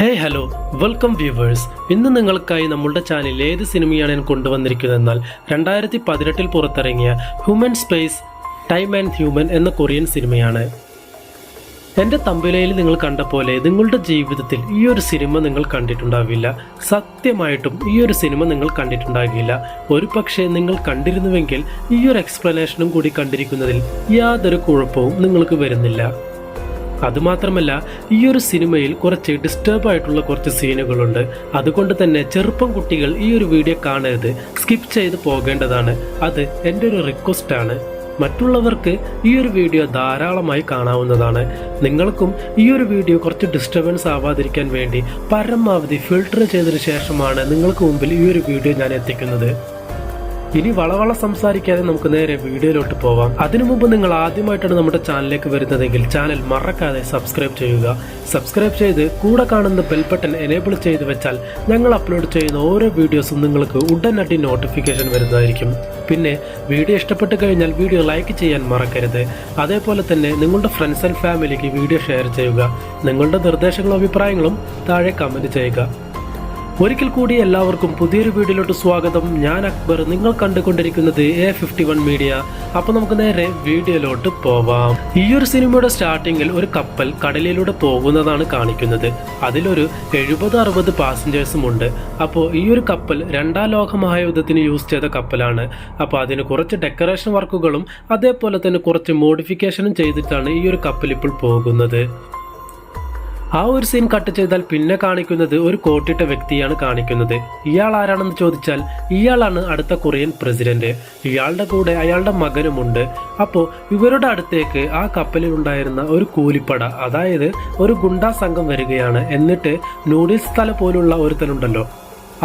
Hello welcome viewers. ഇന്ന് നിങ്ങൾക്കായി നമ്മുടെ ചാനലിൽ ഏത് സിനിമയാണ് ഞാൻ കൊണ്ടുവന്നിരിക്കുന്നതെന്നാൽ 2018 പുറത്തിറങ്ങിയ human space time and human എന്ന കൊറിയൻ സിനിമയാണ്. എൻ്റെ തമ്പുലയിൽ നിങ്ങൾ കണ്ട പോലെ നിങ്ങളുടെ ജീവിതത്തിൽ ഈ ഒരു സിനിമ നിങ്ങൾ കണ്ടിട്ടുണ്ടാവില്ല. സത്യമായിട്ടും ഈ ഒരു സിനിമ നിങ്ങൾ കണ്ടിട്ടുണ്ടാകില്ല. ഒരു പക്ഷേ നിങ്ങൾ കണ്ടിരുന്നുവെങ്കിൽ ഈ ഒരു എക്സ്പ്ലനേഷനും കൂടി കണ്ടിരിക്കുന്നതിൽ യാതൊരു കുഴപ്പവും നിങ്ങൾക്ക് വരുന്നില്ല. അതുമാത്രമല്ല, ഈ ഒരു സിനിമയിൽ കുറച്ച് ഡിസ്റ്റർബ് ആയിട്ടുള്ള കുറച്ച് സീനുകളുണ്ട്. അതുകൊണ്ട് തന്നെ ചെറുപ്പം കുട്ടികൾ ഈ ഒരു വീഡിയോ കാണരുത്, സ്കിപ്പ് ചെയ്ത് പോകേണ്ടതാണ്. അത് എൻ്റെ ഒരു റിക്വസ്റ്റ് ആണ്. മറ്റുള്ളവർക്ക് ഈ ഒരു വീഡിയോ ധാരാളമായി കാണാവുന്നതാണ്. നിങ്ങൾക്കും ഈ ഒരു വീഡിയോ കുറച്ച് ഡിസ്റ്റർബൻസ് ആവാതിരിക്കാൻ വേണ്ടി പരമാവധി ഫിൽട്ടർ ചെയ്തതിനു ശേഷമാണ് നിങ്ങൾക്ക് മുമ്പിൽ ഈ ഒരു വീഡിയോ ഞാൻ എത്തിക്കുന്നത്. ഇനി വളവള സംസാരിക്കാതെ നമുക്ക് നേരെ വീഡിയോയിലോട്ട് പോവാം. അതിനു മുമ്പ് നിങ്ങൾ ആദ്യമായിട്ടാണ് നമ്മുടെ ചാനലിലേക്ക് വരുന്നതെങ്കിൽ ചാനൽ മറക്കാതെ സബ്സ്ക്രൈബ് ചെയ്യുക. സബ്സ്ക്രൈബ് ചെയ്ത് കൂടെ കാണുന്ന ബെൽ ബട്ടൺ എനേബിൾ ചെയ്ത് വെച്ചാൽ ഞങ്ങൾ അപ്ലോഡ് ചെയ്യുന്ന ഓരോ വീഡിയോസും നിങ്ങൾക്ക് ഉടനടി നോട്ടിഫിക്കേഷൻ വരുന്നതായിരിക്കും. പിന്നെ വീഡിയോ ഇഷ്ടപ്പെട്ട് കഴിഞ്ഞാൽ വീഡിയോ ലൈക്ക് ചെയ്യാൻ മറക്കരുത്. അതേപോലെ തന്നെ നിങ്ങളുടെ ഫ്രണ്ട്സ് ആൻഡ് ഫാമിലിക്ക് വീഡിയോ ഷെയർ ചെയ്യുക. നിങ്ങളുടെ നിർദ്ദേശങ്ങളും അഭിപ്രായങ്ങളും താഴെ കമന്റ് ചെയ്യുക. ഒരിക്കൽ കൂടി എല്ലാവർക്കും പുതിയൊരു വീഡിയോയിലോട്ട് സ്വാഗതം. ഞാൻ അക്ബർ, നിങ്ങൾ കണ്ടുകൊണ്ടിരിക്കുന്നത് A51 മീഡിയ. അപ്പൊ നമുക്ക് നേരെ വീഡിയോയിലോട്ട് പോവാം. ഈ ഒരു സിനിമയുടെ സ്റ്റാർട്ടിങ്ങിൽ ഒരു കപ്പൽ കടലിലൂടെ പോകുന്നതാണ് കാണിക്കുന്നത്. അതിലൊരു 70-60 പാസഞ്ചേഴ്സും ഉണ്ട്. അപ്പോൾ ഈ ഒരു കപ്പൽ രണ്ടാം ലോക മഹായുദ്ധത്തിന് യൂസ് ചെയ്ത കപ്പലാണ്. അപ്പോൾ അതിന് കുറച്ച് ഡെക്കറേഷൻ വർക്കുകളും അതേപോലെ തന്നെ കുറച്ച് മോഡിഫിക്കേഷനും ചെയ്തിട്ടാണ് ഈ ഒരു കപ്പൽ ഇപ്പോൾ പോകുന്നത്. ആ ഒരു സീൻ കട്ട് ചെയ്താൽ പിന്നെ കാണിക്കുന്നത് ഒരു കോട്ടിട്ട വ്യക്തിയാണ് കാണിക്കുന്നത്. ഇയാൾ ആരാണെന്ന് ചോദിച്ചാൽ ഇയാളാണ് അടുത്ത കൊറിയൻ പ്രസിഡന്റ്. ഇയാളുടെ കൂടെ അയാളുടെ മകനുമുണ്ട്. അപ്പോൾ ഇവരുടെ അടുത്തേക്ക് ആ കപ്പലിൽ ഉണ്ടായിരുന്ന ഒരു കൂലിപ്പട, അതായത് ഒരു ഗുണ്ടാ സംഘം വരികയാണ്. എന്നിട്ട് നൂഡിൽസ് തല പോലുള്ള ഒരുത്തനുണ്ടല്ലോ,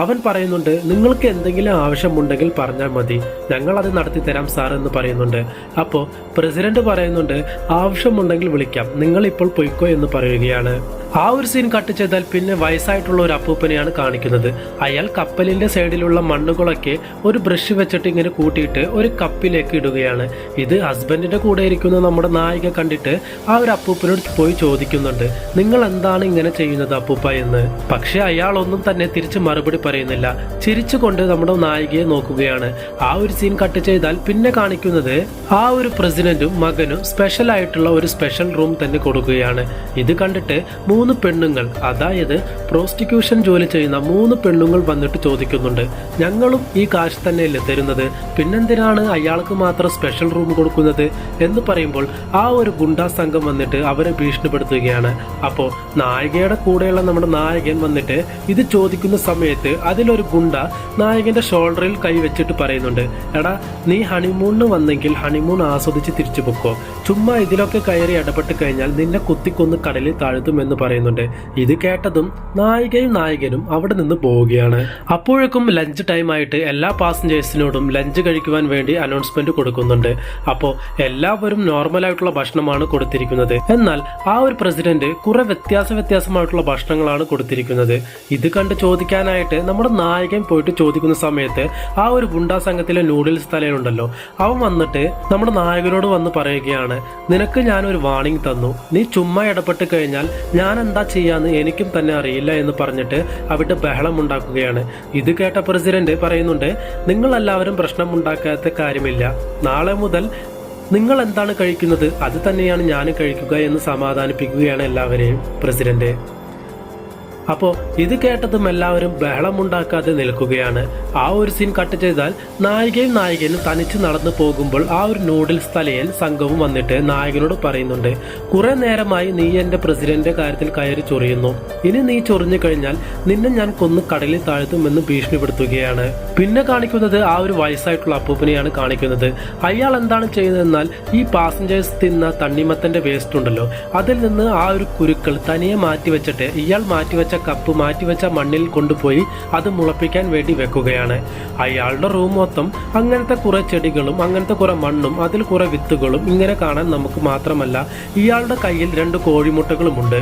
അവൻ പറയുന്നുണ്ട്, നിങ്ങൾക്ക് എന്തെങ്കിലും ആവശ്യമുണ്ടെങ്കിൽ പറഞ്ഞാൽ മതി, ഞങ്ങൾ അത് നടത്തി തരാം സാർ എന്ന് പറയുന്നുണ്ട്. അപ്പോൾ പ്രസിഡന്റ് പറയുന്നുണ്ട്, ആവശ്യമുണ്ടെങ്കിൽ വിളിക്കാം, നിങ്ങൾ ഇപ്പോൾ പൊയ്ക്കോ എന്ന് പറയുകയാണ്. ആ ഒരു സീൻ കട്ട് ചെയ്താൽ പിന്നെ വയസ്സായിട്ടുള്ള ഒരു അപ്പൂപ്പനെയാണ് കാണിക്കുന്നത്. അയാൾ കപ്പലിന്റെ സൈഡിലുള്ള മണ്ണുകളൊക്കെ ഒരു ബ്രഷ് വെച്ചിട്ട് ഇങ്ങനെ കൂട്ടിയിട്ട് ഒരു കപ്പിലേക്ക് ഇടുകയാണ്. ഇത് ഹസ്ബൻഡിന്റെ കൂടെ ഇരിക്കുന്ന നമ്മുടെ നായിക കണ്ടിട്ട് ആ ഒരു അപ്പൂപ്പനോട് പോയി ചോദിക്കുന്നുണ്ട്, നിങ്ങൾ എന്താണ് ഇങ്ങനെ ചെയ്യുന്നത് അപ്പൂപ്പ എന്ന്. പക്ഷെ അയാൾ ഒന്നും തന്നെ തിരിച്ച് മറുപടി പറയുന്നില്ല. ചിരിച്ചുകൊണ്ട് നമ്മുടെ നായികയെ നോക്കുകയാണ്. ആ ഒരു സീൻ കട്ട് ചെയ്താൽ പിന്നെ കാണിക്കുന്നത് ആ ഒരു പ്രസിഡന്റും മകനും സ്പെഷ്യൽ ആയിട്ടുള്ള ഒരു സ്പെഷ്യൽ റൂം തന്നെ കൊടുക്കുകയാണ്. ഇത് കണ്ടിട്ട് 3 പെണ്ണുങ്ങൾ, അതായത് പ്രോസ്റ്റിറ്റ്യൂഷൻ ജോലി ചെയ്യുന്ന 3 പെണ്ണുങ്ങൾ വന്നിട്ട് ചോദിക്കുന്നുണ്ട്, ഞങ്ങളും ഈ കാശ് തന്നെയല്ലേ തരുന്നത്, പിന്നെന്തിനാണ് അയാൾക്ക് മാത്രം സ്പെഷ്യൽ റൂം കൊടുക്കുന്നത് എന്ന് പറയുമ്പോൾ ആ ഒരു ഗുണ്ടാ സംഘം വന്നിട്ട് അവരെ ഭീഷണിപ്പെടുത്തുകയാണ്. അപ്പോൾ നായികയുടെ കൂടെയുള്ള നമ്മുടെ നായകൻ വന്നിട്ട് ഇത് ചോദിക്കുന്ന സമയത്ത് അതിലൊരു ഗുണ്ട നായകന്റെ ഷോൾഡറിൽ കൈ വെച്ചിട്ട് പറയുന്നുണ്ട്, എടാ നീ ഹണിമൂണിന് വന്നെങ്കിൽ ഹണിമൂൺ ആസ്വദിച്ച് തിരിച്ചു പൊക്കോ, ചുമ്മാ ഇതിലൊക്കെ കയറി ഇടപെട്ട് കഴിഞ്ഞാൽ നിന്നെ കുത്തിക്കൊന്ന് കടലിൽ താഴ്ത്തുമെന്ന് പറയുന്നുണ്ട്. ഇത് കേട്ടതും നായികയും നായകനും അവിടെ നിന്ന് പോവുകയാണ്. അപ്പോഴേക്കും ലഞ്ച് ടൈം ആയിട്ട് എല്ലാ പാസഞ്ചേഴ്സിനോടും ലഞ്ച് കഴിക്കുവാൻ വേണ്ടി അനൗൺസ്മെന്റ് കൊടുക്കുന്നുണ്ട്. അപ്പോൾ എല്ലാവരും നോർമലായിട്ടുള്ള ഭക്ഷണമാണ് കൊടുത്തിരിക്കുന്നത്. എന്നാൽ ആ ഒരു പ്രസിഡന്റ് കുറെ വ്യത്യാസമായിട്ടുള്ള ഭക്ഷണങ്ങളാണ് കൊടുത്തിരിക്കുന്നത്. ഇത് കണ്ട് ചോദിക്കാനായിട്ട് നമ്മുടെ നായകൻ പോയിട്ട് ചോദിക്കുന്ന സമയത്ത് ആ ഒരു ഗുണ്ടാ സംഘത്തിലെ നൂഡിൽസ് തലയുണ്ടല്ലോ, അവൻ വന്നിട്ട് നമ്മുടെ നായകനോട് വന്ന് പറയുകയാണ്, നിനക്ക് ഞാനൊരു വാർണിംഗ് തന്നു, നീ ചുമ്മാ ഇടപെട്ട് കഴിഞ്ഞാൽ ഞാൻ എന്താ ചെയ്യാന്ന് എനിക്കും തന്നെ അറിയില്ല എന്ന് പറഞ്ഞിട്ട് അവിടെ ബഹളം ഉണ്ടാക്കുകയാണ്. ഇത് കേട്ട പ്രസിഡന്റ് പറയുന്നുണ്ട്, നിങ്ങൾ എല്ലാവരും പ്രശ്നം ഉണ്ടാക്കാത്ത കാര്യമില്ല, നാളെ മുതൽ നിങ്ങൾ എന്താണ് കഴിക്കുന്നത് അത് തന്നെയാണ് ഞാൻ കഴിക്കുക എന്ന് സമാധാനിപ്പിക്കുകയാണ് എല്ലാവരെയും പ്രസിഡന്റ്. അപ്പോൾ ഇത് കേട്ടതും എല്ലാവരും ബഹളമുണ്ടാക്കാതെ നിൽക്കുകയാണ്. ആ ഒരു സീൻ കട്ട് ചെയ്താൽ നായികയും നായകനും തനിച്ച് നടന്നു പോകുമ്പോൾ ആ ഒരു നൂഡിൽസ് തലയൻ സംഘവും വന്നിട്ട് നായകനോട് പറയുന്നുണ്ട്, കുറെ നേരമായി നീ എൻ്റെ പ്രസിഡന്റിന്റെ കാര്യത്തിൽ കയറി ചൊറിയുന്നു, ഇനി നീ ചൊറിഞ്ഞു കഴിഞ്ഞാൽ നിന്നെ ഞാൻ കൊന്ന് കടലിൽ താഴ്ത്തുമെന്ന് ഭീഷണിപ്പെടുത്തുകയാണ്. പിന്നെ കാണിക്കുന്നത് ആ ഒരു വയസ്സായിട്ടുള്ള അപ്പൂപ്പനെയാണ് കാണിക്കുന്നത്. അയാൾ എന്താണ് ചെയ്യുന്നതെന്നാൽ ഈ പാസഞ്ചേഴ്സ് തിന്ന തണ്ണിമത്തന്റെ വേസ്റ്റ് ഉണ്ടല്ലോ, അതിൽ നിന്ന് ആ ഒരു കുരുക്കൾ തനിയെ മാറ്റിവെച്ചിട്ട് ഇയാൾ മാറ്റിവെച്ച കപ്പ് മാറ്റിവെച്ച മണ്ണിൽ കൊണ്ടുപോയി അത് മുളപ്പിക്കാൻ വേണ്ടി വെക്കുകയാണ്. അയാളുടെ റൂം മൊത്തം അങ്ങനത്തെ കുറെ ചെടികളും അങ്ങനത്തെ കുറെ മണ്ണും അതിൽ കുറെ വിത്തുകളും ഇങ്ങനെ കാണാൻ നമുക്ക് മാത്രമല്ല, ഇയാളുടെ കയ്യിൽ 2 കോഴിമുട്ടകളുമുണ്ട്.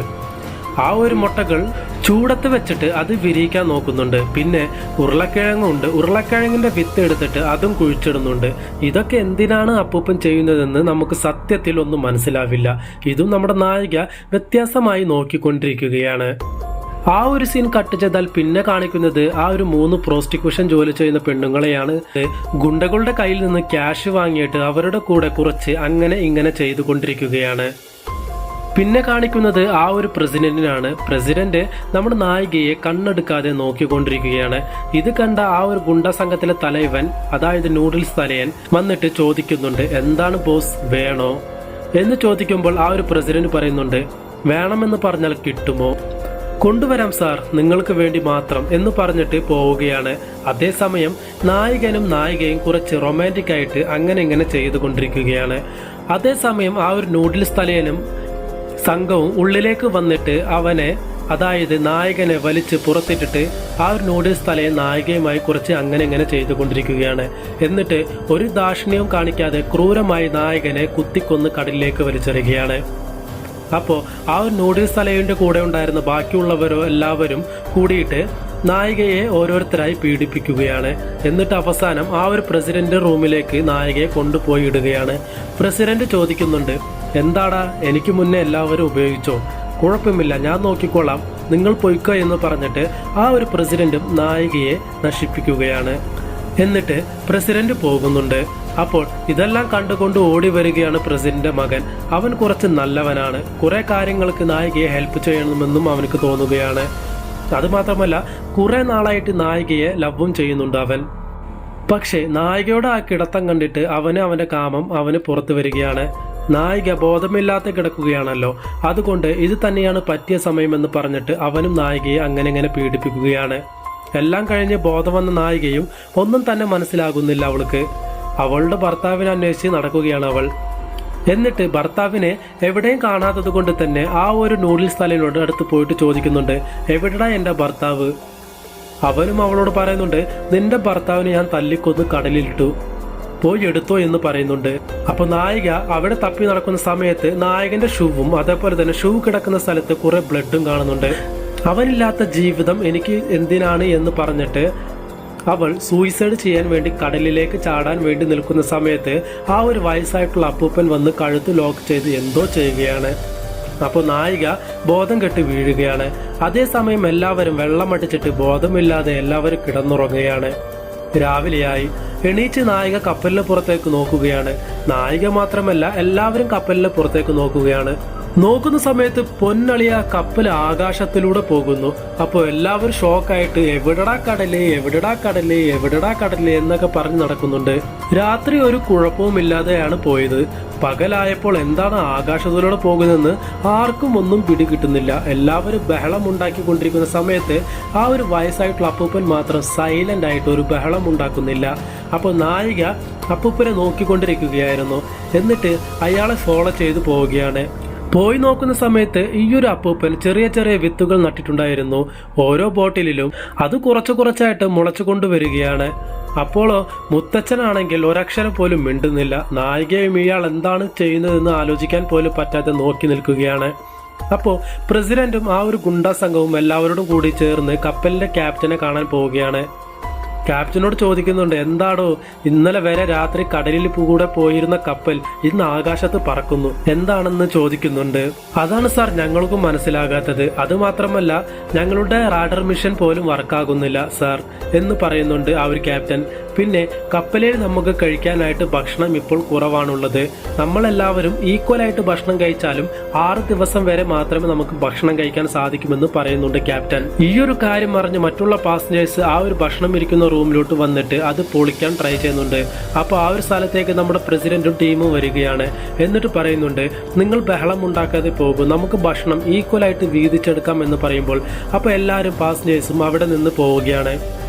ആ ഒരു മുട്ടകൾ ചൂടത്ത് വെച്ചിട്ട് അത് വിരിയിക്കാൻ നോക്കുന്നുണ്ട്. പിന്നെ ഉരുളക്കിഴങ്ങുണ്ട്, ഉരുളക്കിഴങ്ങിന്റെ വിത്ത് എടുത്തിട്ട് അതും കുഴിച്ചിടുന്നുണ്ട്. ഇതൊക്കെ എന്തിനാണ് അപ്പൂപ്പൻ ചെയ്യുന്നതെന്ന് നമുക്ക് സത്യത്തിൽ ഒന്നും മനസ്സിലാവില്ല. ഇതും നമ്മുടെ നായിക വ്യത്യാസമായി നോക്കിക്കൊണ്ടിരിക്കുകയാണ്. ആ ഒരു സീൻ കട്ട് ചെയ്താൽ പിന്നെ കാണിക്കുന്നത് ആ ഒരു 3 പ്രോസ്റ്റിക്യൂഷൻ ജോലി ചെയ്യുന്ന പെണ്ണുങ്ങളെയാണ്. ഗുണ്ടകളുടെ കയ്യിൽ നിന്ന് ക്യാഷ് വാങ്ങിയിട്ട് അവരുടെ കൂടെ കുറച്ച് അങ്ങനെ ഇങ്ങനെ ചെയ്തുകൊണ്ടിരിക്കുകയാണ്. പിന്നെ കാണിക്കുന്നത് ആ ഒരു പ്രസിഡന്റിനാണ്. പ്രസിഡന്റ് നമ്മുടെ നായികയെ കണ്ണെടുക്കാതെ നോക്കിക്കൊണ്ടിരിക്കുകയാണ്. ഇത് കണ്ട ആ ഒരു ഗുണ്ട സംഘത്തിലെ തലവൻ, അതായത് നൂഡിൽസ് തലയൻ വന്നിട്ട് ചോദിക്കുന്നുണ്ട്, എന്താണ് ബോസ്, വേണോ എന്ന് ചോദിക്കുമ്പോൾ ആ ഒരു പ്രസിഡന്റ് പറയുന്നുണ്ട്, വേണമെന്ന് പറഞ്ഞാൽ കിട്ടുമോ? കൊണ്ടുവരാം സാർ, നിങ്ങൾക്ക് വേണ്ടി മാത്രം എന്ന് പറഞ്ഞിട്ട് പോവുകയാണ്. അതേസമയം നായകനും നായികയും കുറച്ച് റൊമാൻറ്റിക് ആയിട്ട് അങ്ങനെ ഇങ്ങനെ ചെയ്തുകൊണ്ടിരിക്കുകയാണ്. അതേസമയം ആ ഒരു നൂഡിൽസ് തലയനും സംഘവും ഉള്ളിലേക്ക് വന്നിട്ട് അവനെ, അതായത് നായകനെ വലിച്ച് പുറത്തിട്ടിട്ട് ആ ഒരു നൂഡിൽസ് തലയെ നായികയുമായി കുറച്ച് അങ്ങനെ ഇങ്ങനെ ചെയ്തുകൊണ്ടിരിക്കുകയാണ്. എന്നിട്ട് ഒരു ദാക്ഷിണ്യവും കാണിക്കാതെ ക്രൂരമായി നായകനെ കുത്തിക്കൊന്ന് കടലിലേക്ക് വലിച്ചെറിയുകയാണ്. അപ്പോൾ ആ ഒരു നൂഡിൽസ് തലയുടെ കൂടെ ഉണ്ടായിരുന്ന ബാക്കിയുള്ളവരോ എല്ലാവരും കൂടിയിട്ട് നായികയെ ഓരോരുത്തരായി പീഡിപ്പിക്കുകയാണ്. എന്നിട്ട് അവസാനം ആ ഒരു പ്രസിഡന്റ് റൂമിലേക്ക് നായികയെ കൊണ്ടുപോയി ഇടുകയാണ്. പ്രസിഡന്റ് ചോദിക്കുന്നുണ്ട്, എന്താടാ, എനിക്ക് മുന്നേ എല്ലാവരും ഉപയോഗിച്ചോ? കുഴപ്പമില്ല, ഞാൻ നോക്കിക്കോളാം, നിങ്ങൾ പൊയ്ക്കോ എന്ന് പറഞ്ഞിട്ട് ആ ഒരു പ്രസിഡന്റും നായികയെ നശിപ്പിക്കുകയാണ്. എന്നിട്ട് പ്രസിഡന്റ് പോകുന്നുണ്ട്. അപ്പോൾ ഇതെല്ലാം കണ്ടുകൊണ്ട് ഓടി വരികയാണ് പ്രസിഡന്റിന്റെ മകൻ. അവൻ കുറച്ച് നല്ലവനാണ്. കുറെ കാര്യങ്ങൾക്ക് നായികയെ ഹെൽപ്പ് ചെയ്യണമെന്നും അവനക്ക് തോന്നുകയാണ്. അതുമാത്രമല്ല, കുറെ നാളായിട്ട് നായികയെ ലവും ചെയ്യുന്നുണ്ട് അവൻ. പക്ഷെ നായികയുടെ ആ കിടത്തം കണ്ടിട്ട് അവന്റെ കാമം അവന് പുറത്തു വരികയാണ്. നായിക ബോധമില്ലാതെ കിടക്കുകയാണല്ലോ, അതുകൊണ്ട് ഇത് തന്നെയാണ് പറ്റിയ സമയമെന്ന് പറഞ്ഞിട്ട് അവനും നായികയെ അങ്ങനെ പീഡിപ്പിക്കുകയാണ്. എല്ലാം കഴിഞ്ഞ് ബോധം വന്ന നായികയും ഒന്നും തന്നെ മനസ്സിലാകുന്നില്ല അവൾക്ക്. അവളുടെ ഭർത്താവിനെ അന്വേഷിച്ച് നടക്കുകയാണ് അവൾ. എന്നിട്ട് ഭർത്താവിനെ എവിടെയും കാണാത്തത് കൊണ്ട് തന്നെ ആ ഒരു നൂഡിൽസ് തലയോട് അടുത്ത് പോയിട്ട് ചോദിക്കുന്നുണ്ട്, എവിടെടാ എൻ്റെ ഭർത്താവ്? അവനും അവളോട് പറയുന്നുണ്ട്, നിന്റെ ഭർത്താവിനെ ഞാൻ തല്ലിക്കൊന്ന് കടലിലിട്ടു, പോയി എടുത്തോ എന്ന് പറയുന്നുണ്ട്. അപ്പൊ നായിക അവിടെ തപ്പി നടക്കുന്ന സമയത്ത് നായകന്റെ ഷൂവും അതേപോലെ തന്നെ ഷൂ കിടക്കുന്ന സ്ഥലത്ത് കുറെ ബ്ലഡും കാണുന്നുണ്ട്. അവനില്ലാത്ത ജീവിതം എനിക്ക് എന്തിനാണ് എന്ന് പറഞ്ഞിട്ട് അവൾ സൂയിസൈഡ് ചെയ്യാൻ വേണ്ടി കടലിലേക്ക് ചാടാൻ വേണ്ടി നിൽക്കുന്ന സമയത്ത് ആ ഒരു വയസ്സായിട്ടുള്ള അപ്പൂപ്പൻ വന്ന് കഴുത്ത് ലോക്ക് ചെയ്ത് എന്തോ ചെയ്യുകയാണ്. അപ്പോൾ നായിക ബോധം കെട്ട് വീഴുകയാണ്. അതേസമയം എല്ലാവരും വെള്ളമടിച്ചിട്ട് ബോധമില്ലാതെ എല്ലാവരും കിടന്നുറങ്ങുകയാണ്. രാവിലെയായി. എണീച്ച് നായിക കപ്പലിന് പുറത്തേക്ക് നോക്കുകയാണ്. നായിക മാത്രമല്ല, എല്ലാവരും കപ്പലിന് പുറത്തേക്ക് നോക്കുകയാണ്. നോക്കുന്ന സമയത്ത് പൊന്നളിയ കപ്പൽ ആകാശത്തിലൂടെ പോകുന്നു. അപ്പോൾ എല്ലാവരും ഷോക്കായിട്ട് എവിടടാ കടല്, എവിടടാ കടല്, എവിടടാ കടല് എന്നൊക്കെ പറഞ്ഞ് നടക്കുന്നുണ്ട്. രാത്രി ഒരു കുഴപ്പവുമില്ലാതെയാണ് പോയത്. പകലായപ്പോൾ എന്താണ് ആകാശത്തിലൂടെ പോകുന്നതെന്ന് ആർക്കും ഒന്നും പിടികിട്ടുന്നില്ല. എല്ലാവരും ബഹളം ഉണ്ടാക്കിക്കൊണ്ടിരിക്കുന്ന സമയത്ത് ആ ഒരു വയസ്സായിട്ടുള്ള അപ്പൂപ്പൻ മാത്രം സൈലന്റ് ആയിട്ട് ഒരു ബഹളം ഉണ്ടാക്കുന്നില്ല. അപ്പോൾ നായിക അപ്പൂപ്പനെ നോക്കിക്കൊണ്ടിരിക്കുകയായിരുന്നു. എന്നിട്ട് അയാളെ ഫോളോ ചെയ്തു പോവുകയാണ്. പോയി നോക്കുന്ന സമയത്ത് ഈ ഒരു അപ്പൂപ്പൻ ചെറിയ ചെറിയ വിത്തുകൾ നട്ടിട്ടുണ്ടായിരുന്നു ഓരോ ബോട്ടിലും. അത് കുറച്ചായിട്ട് മുളച്ചു കൊണ്ടുവരികയാണ്. അപ്പോളോ മുത്തച്ഛനാണെങ്കിൽ ഒരക്ഷരം പോലും മിണ്ടുന്നില്ല. നായികയും ഇയാൾ എന്താണ് ചെയ്യുന്നതെന്ന് ആലോചിക്കാൻ പോലും പറ്റാതെ നോക്കി നിൽക്കുകയാണ്. അപ്പോൾ പ്രസിഡന്റും ആ ഒരു ഗുണ്ടാ സംഘവും എല്ലാവരോടും കൂടി ചേർന്ന് കപ്പലിന്റെ ക്യാപ്റ്റനെ കാണാൻ പോവുകയാണ്. ക്യാപ്റ്റനോട് ചോദിക്കുന്നുണ്ട്, എന്താടോ ഇന്നലെ വരെ രാത്രി കടലിൽ കൂടെ പോയിരുന്ന കപ്പൽ ഇന്ന് ആകാശത്ത് പറക്കുന്നു, എന്താണെന്ന് ചോദിക്കുന്നുണ്ട്. അതാണ് സാർ ഞങ്ങൾക്കും മനസ്സിലാകാത്തത്. അതുമാത്രമല്ല, ഞങ്ങളുടെ റാഡർ മിഷൻ പോലും വർക്കാകുന്നില്ല സാർ എന്ന് പറയുന്നുണ്ട് ആ ഒരു ക്യാപ്റ്റൻ. പിന്നെ കപ്പലിൽ നമുക്ക് കഴിക്കാനായിട്ട് ഭക്ഷണം ഇപ്പോൾ കുറവാണുള്ളത്. നമ്മളെല്ലാവരും ഈക്വലായിട്ട് ഭക്ഷണം കഴിച്ചാലും 6 ദിവസം വരെ മാത്രമേ നമുക്ക് ഭക്ഷണം കഴിക്കാൻ സാധിക്കുമെന്ന് പറയുന്നുണ്ട് ക്യാപ്റ്റൻ. ഈ ഒരു കാര്യം അറിഞ്ഞ് മറ്റുള്ള പാസഞ്ചേഴ്സ് ആ ഒരു ഭക്ഷണം ഇരിക്കുന്ന റൂമിലോട്ട് വന്നിട്ട് അത് പൊളിക്കാൻ ട്രൈ ചെയ്യുന്നുണ്ട്. അപ്പോൾ ആ ഒരു സ്ഥലത്തേക്ക് നമ്മുടെ പ്രസിഡന്റും ടീമും വരികയാണ്. എന്നിട്ട് പറയുന്നുണ്ട്, നിങ്ങൾ ബഹളം ഉണ്ടാക്കാതെ പോകും, നമുക്ക് ഭക്ഷണം ഈക്വലായിട്ട് വീതിച്ചെടുക്കാം എന്ന് പറയുമ്പോൾ അപ്പോൾ എല്ലാവരും പാസഞ്ചേഴ്സും അവിടെ നിന്ന് പോവുകയാണ്.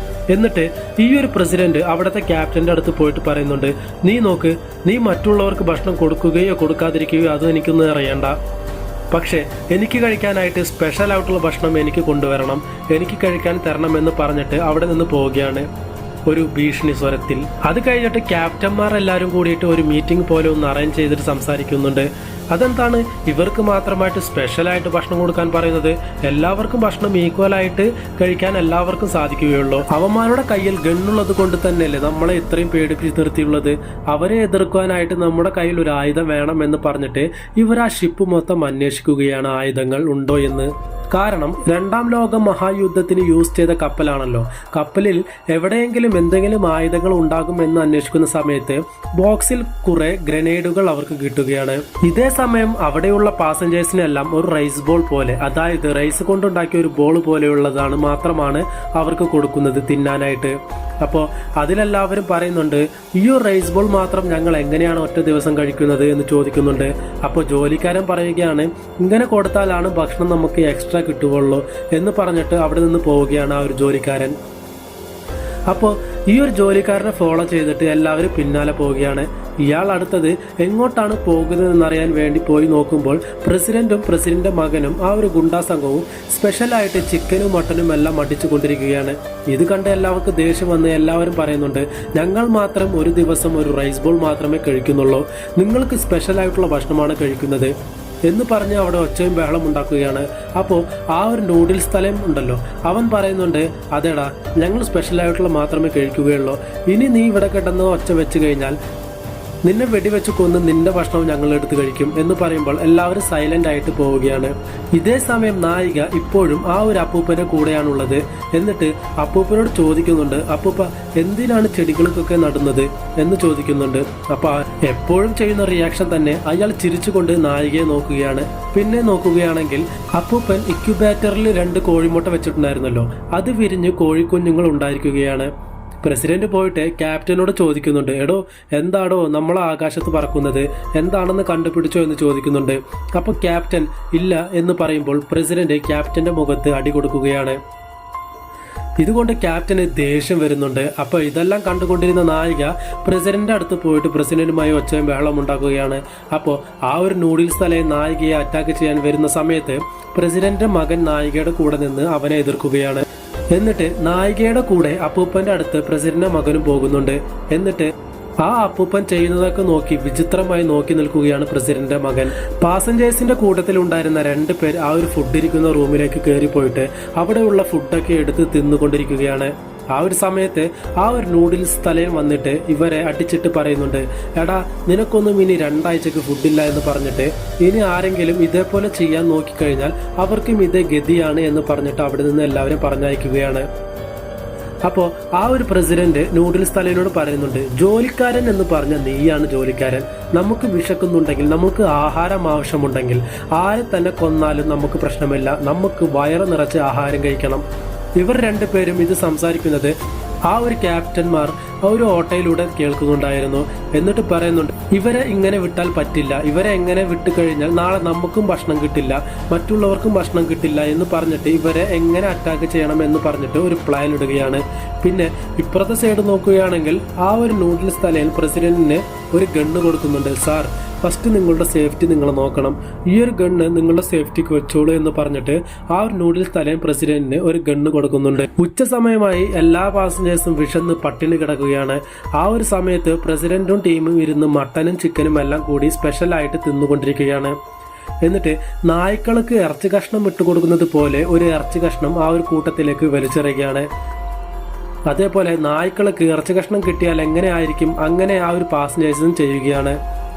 എന്നിട്ട് ഈ ഒരു പ്രസിഡന്റ് അവിടുത്തെ ക്യാപ്റ്റന്റെ അടുത്ത് പോയിട്ട് പറയുന്നുണ്ട്, നീ നോക്ക്, നീ മറ്റുള്ളവർക്ക് ഭക്ഷണം കൊടുക്കുകയോ കൊടുക്കാതിരിക്കുകയോ അത് എനിക്കൊന്നും അറിയണ്ട, പക്ഷേ എനിക്ക് കഴിക്കാനായിട്ട് സ്പെഷ്യൽ ആയിട്ടുള്ള ഭക്ഷണം എനിക്ക് കൊണ്ടുവരണം, എനിക്ക് കഴിക്കാൻ തരണം എന്ന് പറഞ്ഞിട്ട് അവിടെ നിന്ന് പോവുകയാണ് ഒരു ഭീഷണി സ്വരത്തിൽ. അത് കഴിഞ്ഞിട്ട് ക്യാപ്റ്റന്മാർ എല്ലാവരും കൂടിയിട്ട് ഒരു മീറ്റിംഗ് പോലെ ഒന്ന് അറേഞ്ച് ചെയ്തിട്ട് സംസാരിക്കുന്നുണ്ട്. അതെന്താണ് ഇവർക്ക് മാത്രമായിട്ട് സ്പെഷ്യലായിട്ട് ഭക്ഷണം കൊടുക്കാൻ പറയുന്നത്? എല്ലാവർക്കും ഭക്ഷണം ഈക്വലായിട്ട് കഴിക്കാൻ എല്ലാവർക്കും സാധിക്കുകയുള്ളൂ. അവന്മാരുടെ കയ്യിൽ ഗണ്ണുള്ളത് കൊണ്ട് തന്നെയല്ലേ നമ്മളെ ഇത്രയും പേടിപ്പിച്ച് നിർത്തിയുള്ളത്. അവരെ എതിർക്കാനായിട്ട് നമ്മുടെ കയ്യിൽ ഒരു ആയുധം വേണം എന്ന് പറഞ്ഞിട്ട് ഇവർ ആ ഷിപ്പ് മൊത്തം അന്വേഷിക്കുകയാണ് ആയുധങ്ങൾ ഉണ്ടോ എന്ന്. കാരണം രണ്ടാം ലോക മഹായുദ്ധത്തിന് യൂസ് ചെയ്ത കപ്പലാണല്ലോ. കപ്പലിൽ എവിടെയെങ്കിലും എന്തെങ്കിലും ആയുധങ്ങൾ ഉണ്ടാകുമെന്ന് അന്വേഷിക്കുന്ന സമയത്ത് ബോക്സിൽ കുറെ ഗ്രനേഡുകൾ അവർക്ക് കിട്ടുകയാണ്. ഇതേ സമയം അവിടെയുള്ള പാസഞ്ചേഴ്സിനെല്ലാം ഒരു റൈസ് ബോൾ പോലെ, അതായത് റൈസ് കൊണ്ടുണ്ടാക്കിയ ഒരു ബോൾ പോലെയുള്ളതാണ് മാത്രമാണ് അവർക്ക് കൊടുക്കുന്നത് തിന്നാനായിട്ട്. അപ്പോൾ അതിലെല്ലാവരും പറയുന്നുണ്ട്, ഈ ഒരു റൈസ് ബോൾ മാത്രം ഞങ്ങൾ എങ്ങനെയാണ് ഒറ്റ ദിവസം കഴിക്കുന്നത് എന്ന് ചോദിക്കുന്നുണ്ട്. അപ്പോൾ ജോലിക്കാരൻ പറയുകയാണ്, ഇങ്ങനെ കൊടുത്താലാണ് ഭക്ഷണം നമുക്ക് എക്സ്ട്രാ കിട്ടുകയുള്ളൂ എന്ന് പറഞ്ഞിട്ട് അവിടെ നിന്ന് പോവുകയാണ് ആ ഒരു ജോലിക്കാരൻ. അപ്പോൾ ഈ ഒരു ജോലിക്കാരനെ ഫോളോ ചെയ്തിട്ട് എല്ലാവരും പിന്നാലെ പോവുകയാണ്. ഇയാൾ അടുത്തത് എങ്ങോട്ടാണ് പോകുന്നതെന്നറിയാൻ വേണ്ടി പോയി നോക്കുമ്പോൾ പ്രസിഡന്റും പ്രസിഡന്റിന്റെ മകനും ആ ഒരു ഗുണ്ടാ സംഘവും സ്പെഷ്യലായിട്ട് ചിക്കനും മട്ടനും എല്ലാം അടിച്ചു കൊണ്ടിരിക്കുകയാണ്. ഇത് കണ്ട് എല്ലാവർക്കും ദേഷ്യം വന്ന് എല്ലാവരും പറയുന്നുണ്ട്, ഞങ്ങൾ മാത്രം ഒരു ദിവസം ഒരു റൈസ് ബോൾ മാത്രമേ കഴിക്കുന്നുള്ളൂ, നിങ്ങൾക്ക് സ്പെഷ്യലായിട്ടുള്ള ഭക്ഷണമാണ് കഴിക്കുന്നത് എന്ന് പറഞ്ഞ് അവിടെ ഒച്ചയും ബഹളം ഉണ്ടാക്കുകയാണ്. അപ്പോൾ ആ ഒരു നൂഡിൽസ് സ്ഥലം ഉണ്ടല്ലോ, അവൻ പറയുന്നുണ്ട്, അതേടാ ഞങ്ങൾ സ്പെഷ്യലായിട്ടുള്ള മാത്രമേ കഴിക്കുകയുള്ളൂ, ഇനി നീ ഇവിടെ കിടന്ന് ഒച്ച വെച്ച് കഴിഞ്ഞാൽ നിന്നെ വെടിവെച്ച് കൊന്ന് നിന്റെ ഭക്ഷണവും ഞങ്ങൾ എടുത്ത് കഴിക്കും എന്ന് പറയുമ്പോൾ എല്ലാവരും സൈലന്റ് ആയിട്ട് പോവുകയാണ്. ഇതേ സമയം നായിക ഇപ്പോഴും ആ ഒരു അപ്പൂപ്പന്റെ കൂടെയാണുള്ളത്. എന്നിട്ട് അപ്പൂപ്പനോട് ചോദിക്കുന്നുണ്ട്, അപ്പൂപ്പ എന്തിനാണ് ചെടികൾക്കൊക്കെ നടുന്നത് എന്ന് ചോദിക്കുന്നുണ്ട്. അപ്പൊ എപ്പോഴും ചെയ്യുന്ന റിയാക്ഷൻ തന്നെ, അയാൾ ചിരിച്ചുകൊണ്ട് നായികയെ നോക്കുകയാണ്. പിന്നെ നോക്കുകയാണെങ്കിൽ അപ്പൂപ്പൻ ഇക്യുബേറ്ററിൽ 2 കോഴിമുട്ട വെച്ചിട്ടുണ്ടായിരുന്നല്ലോ, അത് വിരിഞ്ഞ് കോഴിക്കുഞ്ഞുങ്ങൾ ഉണ്ടായിരിക്കുകയാണ്. പ്രസിഡന്റ് പോയിട്ട് ക്യാപ്റ്റനോട് ചോദിക്കുന്നുണ്ട്, എടോ എന്താടോ നമ്മൾ ആകാശത്ത് പറക്കുന്നത്, എന്താണെന്ന് കണ്ടുപിടിച്ചോ എന്ന് ചോദിക്കുന്നുണ്ട്. അപ്പോൾ ക്യാപ്റ്റൻ ഇല്ല എന്ന് പറയുമ്പോൾ പ്രസിഡന്റ് ക്യാപ്റ്റന്റെ മുഖത്ത് അടി കൊടുക്കുകയാണ്. ഇതുകൊണ്ട് ക്യാപ്റ്റന് ദേഷ്യം വരുന്നുണ്ട്. അപ്പോൾ ഇതെല്ലാം കണ്ടുകൊണ്ടിരുന്ന നായിക പ്രസിഡന്റിന്റെ അടുത്ത് പോയിട്ട് പ്രസിഡന്റുമായി ഒച്ചയും ബഹളം ഉണ്ടാക്കുകയാണ്. അപ്പോൾ ആ ഒരു നൂഡിൽസ് തലയെ നായികയെ അറ്റാക്ക് ചെയ്യാൻ വരുന്ന സമയത്ത് പ്രസിഡന്റിന്റെ മകൻ നായികയുടെ കൂടെ നിന്ന് അവനെ എതിർക്കുകയാണ്. എന്നിട്ട് നായികയുടെ കൂടെ അപ്പൂപ്പന്റെ അടുത്ത് പ്രസിഡന്റിന്റെ മകനും പോകുന്നുണ്ട്. എന്നിട്ട് ആ അപ്പൂപ്പൻ ചെയ്യുന്നതൊക്കെ നോക്കി വിചിത്രമായി നോക്കി നിൽക്കുകയാണ് പ്രസിഡന്റിന്റെ മകൻ. പാസഞ്ചേഴ്സിന്റെ കൂട്ടത്തിൽ ഉണ്ടായിരുന്ന 2 പേർ ആ ഒരു ഫുഡ് ഇരിക്കുന്ന റൂമിലേക്ക് കയറിപ്പോയിട്ട് അവിടെയുള്ള ഫുഡൊക്കെ എടുത്ത് തിന്നുകൊണ്ടിരിക്കുകയാണ്. ആ ഒരു സമയത്ത് ആ ഒരു നൂഡിൽസ് തലയും വന്നിട്ട് ഇവരെ അടിച്ചിട്ട് പറയുന്നുണ്ട്, എടാ നിനക്കൊന്നും ഇനി 2 ആഴ്ചക്ക് ഫുഡില്ല എന്ന് പറഞ്ഞിട്ട് ഇനി ആരെങ്കിലും ഇതേപോലെ ചെയ്യാൻ നോക്കിക്കഴിഞ്ഞാൽ അവർക്കും ഇതേ ഗതിയാണ് എന്ന് പറഞ്ഞിട്ട് അവിടെ നിന്ന് എല്ലാവരും പറഞ്ഞയക്കുകയാണ്. അപ്പോൾ ആ ഒരു പ്രസിഡന്റ് നൂഡിൽസ് തലയോട് പറയുന്നുണ്ട്, ജോലിക്കാരൻ എന്ന് പറഞ്ഞ നീയാണ് ജോലിക്കാരൻ, നമുക്ക് വിശക്കുന്നുണ്ടെങ്കിൽ നമുക്ക് ആഹാരം ആവശ്യമുണ്ടെങ്കിൽ ആരെ തന്നെ കൊന്നാലും നമുക്ക് പ്രശ്നമില്ല, നമുക്ക് വയറ് നിറച്ച് ആഹാരം കഴിക്കണം. ഇവർ 2 പേരും ഇത് സംസാരിക്കുന്നത് ആ ഒരു ക്യാപ്റ്റന്മാർ ആ ഒരു ഓട്ടയിലൂടെ കേൾക്കുന്നുണ്ടായിരുന്നു. എന്നിട്ട് പറയുന്നുണ്ട്, ഇവരെ ഇങ്ങനെ വിട്ടാൽ പറ്റില്ല, ഇവരെ എങ്ങനെ വിട്ടു കഴിഞ്ഞാൽ നാളെ നമുക്കും ഭക്ഷണം കിട്ടില്ല, മറ്റുള്ളവർക്കും ഭക്ഷണം കിട്ടില്ല എന്ന് പറഞ്ഞിട്ട് ഇവരെ എങ്ങനെ അറ്റാക്ക് ചെയ്യണം എന്ന് പറഞ്ഞിട്ട് ഒരു പ്ലാൻ ഇടുകയാണ്. പിന്നെ ഇപ്പുറത്തെ സൈഡ് നോക്കുകയാണെങ്കിൽ ആ ഒരു നൂഡിൽസ് തലയിൽ പ്രസിഡന്റിന് ഒരു ഗണ്ണ് കൊടുക്കുന്നുണ്ട്. സാർ ഫസ്റ്റ് നിങ്ങളുടെ സേഫ്റ്റി നിങ്ങൾ നോക്കണം, ഈ ഒരു ഗണ്ണ് നിങ്ങളുടെ സേഫ്റ്റിക്ക് വെച്ചോളൂ എന്ന് പറഞ്ഞിട്ട് ആ ഒരു നൂഡിൽസ് തലയും പ്രസിഡന്റിന് ഒരു ഗണ്ണ് കൊടുക്കുന്നുണ്ട്. ഉച്ച സമയമായി എല്ലാ പാസഞ്ചേഴ്സും വിശന്ന് പട്ടിണി കിടക്കുകയാണ്. ആ ഒരു സമയത്ത് പ്രസിഡന്റും ടീമും ഇരുന്ന് മട്ടനും ചിക്കനും എല്ലാം കൂടി സ്പെഷ്യലായിട്ട് തിന്നുകൊണ്ടിരിക്കുകയാണ്. എന്നിട്ട് നായ്ക്കൾക്ക് ഇറച്ചി കഷ്ണം ഇട്ടുകൊടുക്കുന്നത് പോലെ ഒരു ഇറച്ചി കഷ്ണം ആ ഒരു കൂട്ടത്തിലേക്ക് വലിച്ചെറിയുകയാണ്. അതേപോലെ നായ്ക്കൾക്ക് ഇറച്ചി കഷ്ണം കിട്ടിയാൽ എങ്ങനെ ആയിരിക്കും, അങ്ങനെ ആ ഒരു പാസഞ്ചേഴ്സും ചെയ്യുകയാണ്.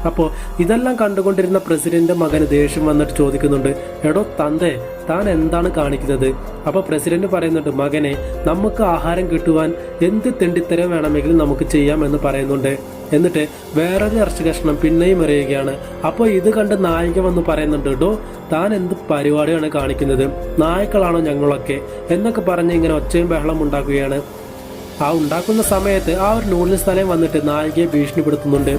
അപ്പോൾ ഇതെല്ലാം കണ്ടുകൊണ്ടിരുന്ന പ്രസിഡന്റിന്റെ മകന് ദേഷ്യം വന്നിട്ട് ചോദിക്കുന്നുണ്ട്, എടോ തന്തേ താൻ എന്താണ് കാണിക്കുന്നത്? അപ്പോൾ പ്രസിഡന്റ് പറയുന്നുണ്ട്, മകനെ നമുക്ക് ആഹാരം കിട്ടുവാൻ എന്ത് തെണ്ടിത്തരം വേണമെങ്കിലും നമുക്ക് ചെയ്യാം എന്ന് പറയുന്നുണ്ട്. എന്നിട്ട് വേറൊരു ഇറച്ചി കഷ്ണം പിന്നെയും എറിയുകയാണ്. അപ്പോൾ ഇത് കണ്ട് നായിക വന്ന് പറയുന്നുണ്ട്, ഡോ താൻ എന്ത് പരിപാടിയാണ് കാണിക്കുന്നത്, നായ്ക്കളാണോ ഞങ്ങളൊക്കെ എന്നൊക്കെ പറഞ്ഞ് ഇങ്ങനെ ഒച്ചയും ബഹളം ഉണ്ടാക്കുകയാണ്. ആ ഉണ്ടാക്കുന്ന സമയത്ത് ആ ഒരു നൂഡിൽസ് തലയും വന്നിട്ട് നായികയെ ഭീഷണിപ്പെടുത്തുന്നുണ്ട്.